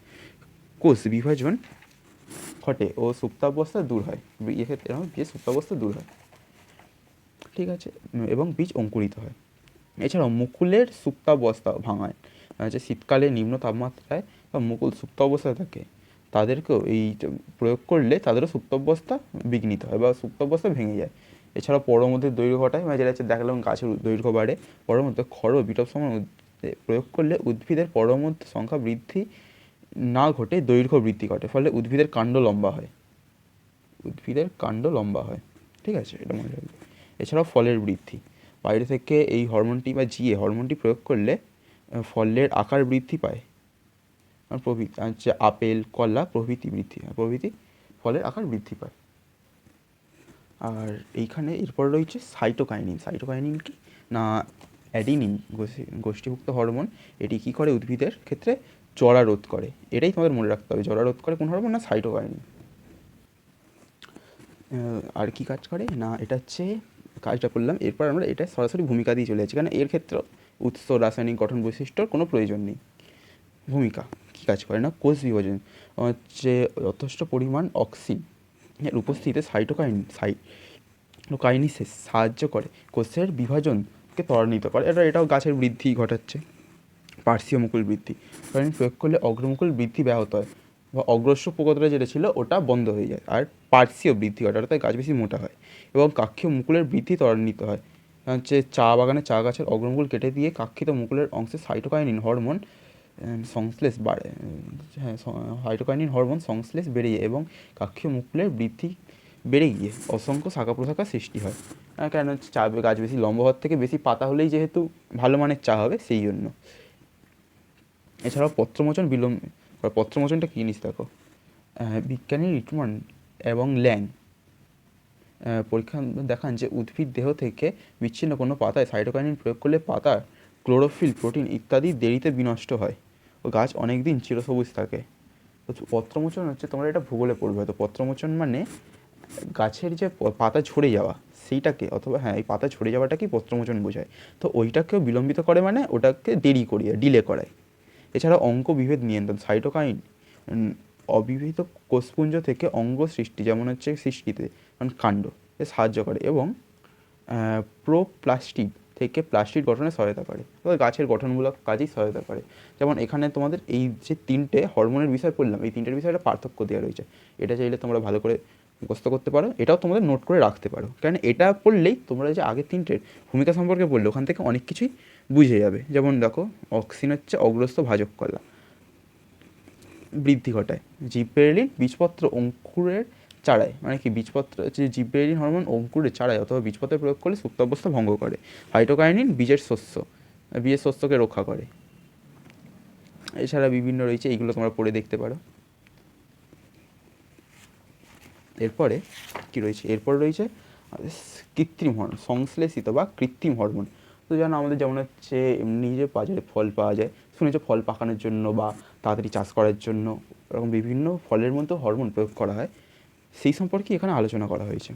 কোষ বিভাজন ঘটে ও সুপ্তাবস্থা দূর হয়। এক্ষেত্রে বীজের সুপ্তাবস্থা দূর হয়, ঠিক আছে, এবং বীজ অঙ্কুরিত হয়। এছাড়াও মুকুলের সুপ্তাবস্থা ভাঙায়, যে শীতকালে নিম্ন তাপমাত্রায় বা মুকুল সুপ্তাবস্থায় থাকে তাদেরকেও এই প্রয়োগ করলে তাদেরও সুপ্তাবস্থা বিঘ্নিত হয় বা সুপ্তাবস্থা ভেঙে যায়। এছাড়াও পরমধ্যে দৈর্ঘ্য ঘটায়, মানে যেটা হচ্ছে দেখালাম গাছের দৈর্ঘ্য বাড়ে। পরমধ্যে ক্ষর বিটপ সময় প্রয়োগ করলে উদ্ভিদের পরমধ্য সংখ্যা বৃদ্ধি না ঘটে দৈর্ঘ্য বৃদ্ধি ঘটে, ফলে উদ্ভিদের কাণ্ড লম্বা হয়। ঠিক আছে, এটা মনে রাখবে। এছাড়াও ফলের বৃদ্ধি, বাইরে থেকে এই হরমোনটি বা জিএ হরমোনটি প্রয়োগ করলে ফলের আকার বৃদ্ধি পায় আর প্রভৃতি, হচ্ছে আপেল, কলা প্রভৃতি ফলের আকার বৃদ্ধি পায়। আর এইখানে এরপর রয়েছে সাইটোকাইনিন কি না অ্যাডিনিন গোষ্ঠীভুক্ত হরমোন। এটি কী করে উদ্ভিদের ক্ষেত্রে জরা রোধ করে, এটাই তোমাদের মনে রাখতে হবে। জরা রোধ করে কোন হরমোন না সাইটোকাইনিন। আর কি কাজ করে না এটা হচ্ছে কাজটা করলাম। এরপর আমরা এটা সরাসরি ভূমিকা দিয়ে চলে যাচ্ছি, কারণ এর ক্ষেত্রে উৎস রাসায়নিক গঠন বৈশিষ্ট্যর কোনো প্রয়োজন নেই। ভূমিকা কী কাজ করে না কোষ বিভাজন হচ্ছে যথেষ্ট পরিমাণ অক্সিন এর উপস্থিতিতে সাইটোকাইনিসে সাহায্য করে কোষের বিভাজনকে ত্বরান্বিত করে। এটাও গাছের বৃদ্ধি ঘটাচ্ছে। পার্শ্বীয় মুকুল বৃদ্ধি কারণ প্রয়োগ করলে অগ্রমুকুল বৃদ্ধি ব্যাহত হয় বা অগ্রস্য প্রকোপটা যেটা ছিল ওটা বন্ধ হয়ে যায়। আর পার্শ্বীয় বৃদ্ধি ঘটে, অর্থাৎ গাছ বেশি মোটা হয় এবং কাক্ষীয় মুকুলের বৃদ্ধি ত্বরান্বিত হয়। হচ্ছে চা বাগানে চা গাছের অগ্রমুকুল কেটে দিয়ে কাক্ষিত মুকুলের অংশে সাইটোকাইনিন হরমোন সংশ্লেষ বাড়ে। সাইটোকাইনিন হরমোন সংশ্লেষ বেড়ে যায় এবং কাক্ষীয় মুকুলের বৃদ্ধি বেড়ে গিয়ে অসংখ্য শাখা প্রশাখা সৃষ্টি হয়। কেন হচ্ছে চা গাছ বেশি লম্বা হওয়ার থেকে বেশি পাতা হলেই যেহেতু ভালো মানের চা হবে, সেই জন্য। এছাড়াও পত্রমোচনটা কী জিনিস দেখো, বিজ্ঞানী রিটমান এবং ল্যাং পরীক্ষা দেখান যে উদ্ভিদ দেহ থেকে বিচ্ছিন্ন কোনো পাতায় সাইটোকাইনিন প্রয়োগ করলে পাতার ক্লোরোফিল, প্রোটিন ইত্যাদি দেরিতে বিনষ্ট হয় ও গাছ অনেক দিন চিরসবুজ থাকে। তো পত্রমোচন হচ্ছে, তোমরা এটা ভূগোলে পড়বে হয়তো, পত্রমোচন মানে গাছের যে পাতা ঝরে যাওয়া সেইটাকে, অথবা এই পাতা ঝরে যাওয়াটাকেই পত্রমোচন বোঝায়। তো ওইটাকেও বিলম্বিত করে মানে ওটাকে দেরি করিয়ে ডিলে করায়। এছাড়া অঙ্গ বিভেদ নিয়ন্ত্রণ, সাইটোকাইন অবিবাহিত কোষপুঞ্জ থেকে অঙ্গ সৃষ্টি, যেমন হচ্ছে সৃষ্টিতে কাণ্ড সাহায্য করে এবং প্রোপ্লাস্টিড থেকে প্লাস্টিড গঠনে সহায়তা করে, গাছের গঠনমূলক কাজেই সহায়তা করে। যেমন এখানে তোমাদের এই যে তিনটে হরমোনের বিষয় পড়লাম, এই তিনটের বিষয়ে একটা পার্থক্য দেওয়া রয়েছে। এটা চাইলে তোমরা ভালো করে মুখস্থ করতে পারো, এটাও তোমাদের নোট করে রাখতে পারো, কারণ এটা পড়লেই তোমরা যে আগে তিনটের ভূমিকা সম্পর্কে পড়লে ওখান থেকে অনেক কিছুই বুঝে যাবে। যেমন দেখো, অক্সিন হচ্ছে অগ্রস্থ ভাজক কলা, বৃদ্ধি ঘটায়। জিব্রেলিন বীজপত্র অঙ্কুরের চারায়, মানে কি বীজপত্র হচ্ছে জিব্রেলিন হরমোন অঙ্কুরের চারায় অথবা বীজপত্রে প্রয়োগ করলে সুপ্তাবস্থা ভঙ্গ করে। সাইটোকাইনিন বীজের শস্যকে রক্ষা করে। এছাড়া বিভিন্ন রয়েছে, এইগুলো তোমরা পড়ে দেখতে পারো। এরপরে কি রয়েছে, এরপর রয়েছে কৃত্রিম হরমোন, সংশ্লেষিত বা কৃত্রিম হরমোন। তো জানো আমাদের যেমন হচ্ছে এমনি যে বাজারে ফল পাওয়া যায়, শুনেছো ফল পাকানোর জন্য বা তাড়াতাড়ি চাষ করার জন্য এরকম বিভিন্ন ফলের মধ্যে হরমোন প্রয়োগ করা হয়, সেই সম্পর্কে এখানে আলোচনা করা হয়েছে।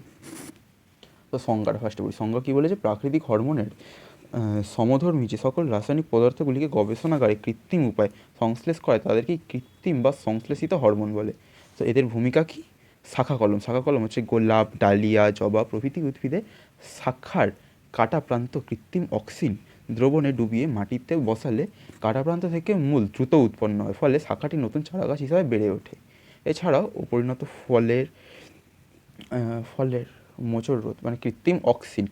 তো সংজ্ঞাটা ফার্স্টে বলি। সংজ্ঞা কী বলেছে, প্রাকৃতিক হরমোনের সমধর্মী যে সকল রাসায়নিক পদার্থগুলিকে গবেষণাগারে কৃত্রিম উপায় সংশ্লেষ করে তাদেরকে কৃত্রিম বা সংশ্লেষিত হরমোন বলে। তো এদের ভূমিকা কী, শাখা কলম হচ্ছে গোলাপ, ডালিয়া, জবা প্রভৃতি উদ্ভিদে শাখার কাটা প্রান্ত কৃত্রিম অক্সিন দ্রবণে ডুবিয়ে মাটিতে বসালে কাটা প্রান্ত থেকে মূল দ্রুত উৎপন্ন হয়, ফলে শাখাটি নতুন চারাগাছ হিসাবে বেড়ে ওঠে। এছাড়াও পরিণত ফলের মোচড় রোধ, মানে কৃত্রিম অক্সিন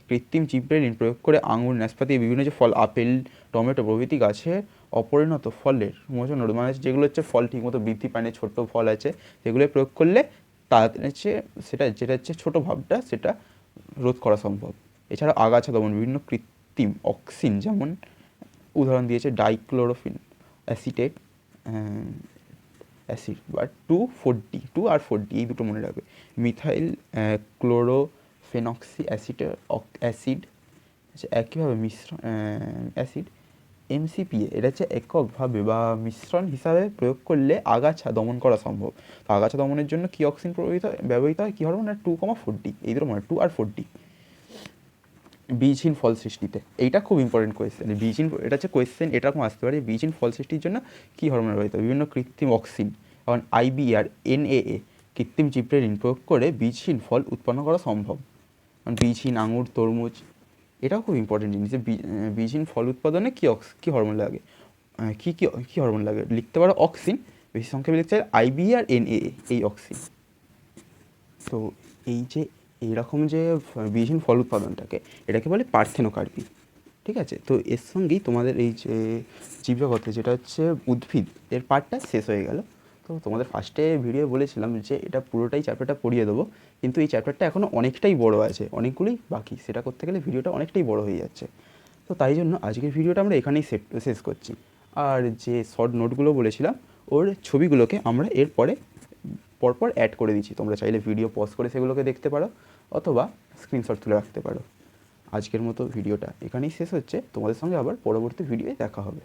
কৃত্রিম জিব্রেলিন প্রয়োগ করে আঙুর, নাশপাতি, বিভিন্ন যে ফল, আপেল, টমেটো প্রভৃতি গাছে অপরিণত ফলের মোচন রোধ, মানে যেগুলো হচ্ছে ফল ঠিকমতো বৃদ্ধি পায় না, ছোটো ফল আছে, সেগুলো প্রয়োগ করলে তাড়াতাড়ি হচ্ছে যেটা হচ্ছে ছোটো ভাবটা সেটা রোধ করা সম্ভব। এছাড়া আগাছা দমন, বিভিন্ন কৃত্রিম অক্সিন, যেমন উদাহরণ দিয়েছে ডাইক্লোরোফিন অ্যাসিটেট অ্যাসিড বা 2,4-D, 2 আর 4D এই দুটো মনে রাখবে। মিথাইল ক্লোরোফেনক্সি অ্যাসিড একইভাবে মিশ্রণ অ্যাসিড MCPA, এটা হচ্ছে এককভাবে বা মিশ্রণ হিসাবে প্রয়োগ করলে আগাছা দমন করা সম্ভব। তো আগাছা দমনের জন্য কী অক্সিন ব্যবহৃত হয়, কী হরমোন, 2,4-D, এই দুটো মানে 2 আর 4D। বীজহীন ফল সৃষ্টিতে, এইটা খুব ইম্পর্টেন্ট কোয়েশ্চেন। এটা হচ্ছে কোয়েশ্চেন এরকম আসতে পারে, বীজহীন ফল সৃষ্টির জন্য কী হরমোন ব্যবহৃত, বিভিন্ন কৃত্রিম অক্সিন, কারণ IBR NAA কৃত্রিম জিব্রেলিন প্রয়োগ করে বীজহীন ফল উৎপন্ন করা সম্ভব। বীজহীন আঙুর, তরমুজ, এটাও খুব ইম্পর্টেন্ট জিনিস। বীজহীন ফল উৎপাদনে কী হরমোন লাগে, কী হরমোন লাগে লিখতে পারো অক্সিন, বেশি সংক্ষেপে লিখতে পারো IBR NAA, এই অক্সিন। তো এই যে এইরকম যে বীজহীন ফল উৎপাদনটাকে, এটাকে বলে পার্থেনোকার্পি, ঠিক আছে। তো এর সঙ্গেই তোমাদের এই যে জীবজগতে যেটা হচ্ছে উদ্ভিদ, এর পার্টটা শেষ হয়ে গেল। তো তোমাদের ফার্স্টে ভিডিও বলেছিলাম যে এটা পুরোটাই চ্যাপ্টারটা পড়িয়ে দেবো, কিন্তু এই চ্যাপ্টারটা এখনও অনেকটাই বড় আছে, অনেকগুলোই বাকি, সেটা করতে গেলে ভিডিওটা অনেকটাই বড় হয়ে যাচ্ছে। তো তাই জন্য আজকের ভিডিওটা আমরা এখানেই শেষ করছি। আর যে শর্ট নোটগুলো বলেছিলাম ওর ছবিগুলোকে আমরা এরপরে পরপর অ্যাড করে দিচ্ছি, তোমরা চাইলে ভিডিও পজ করে সেগুলোকে দেখতে পারো অথবা স্ক্রিনশট তুলে রাখতে পারো। আজকের মতো ভিডিওটা এখানেই শেষ হচ্ছে, তোমাদের সঙ্গে আবার পরবর্তী ভিডিওয়ে দেখা হবে।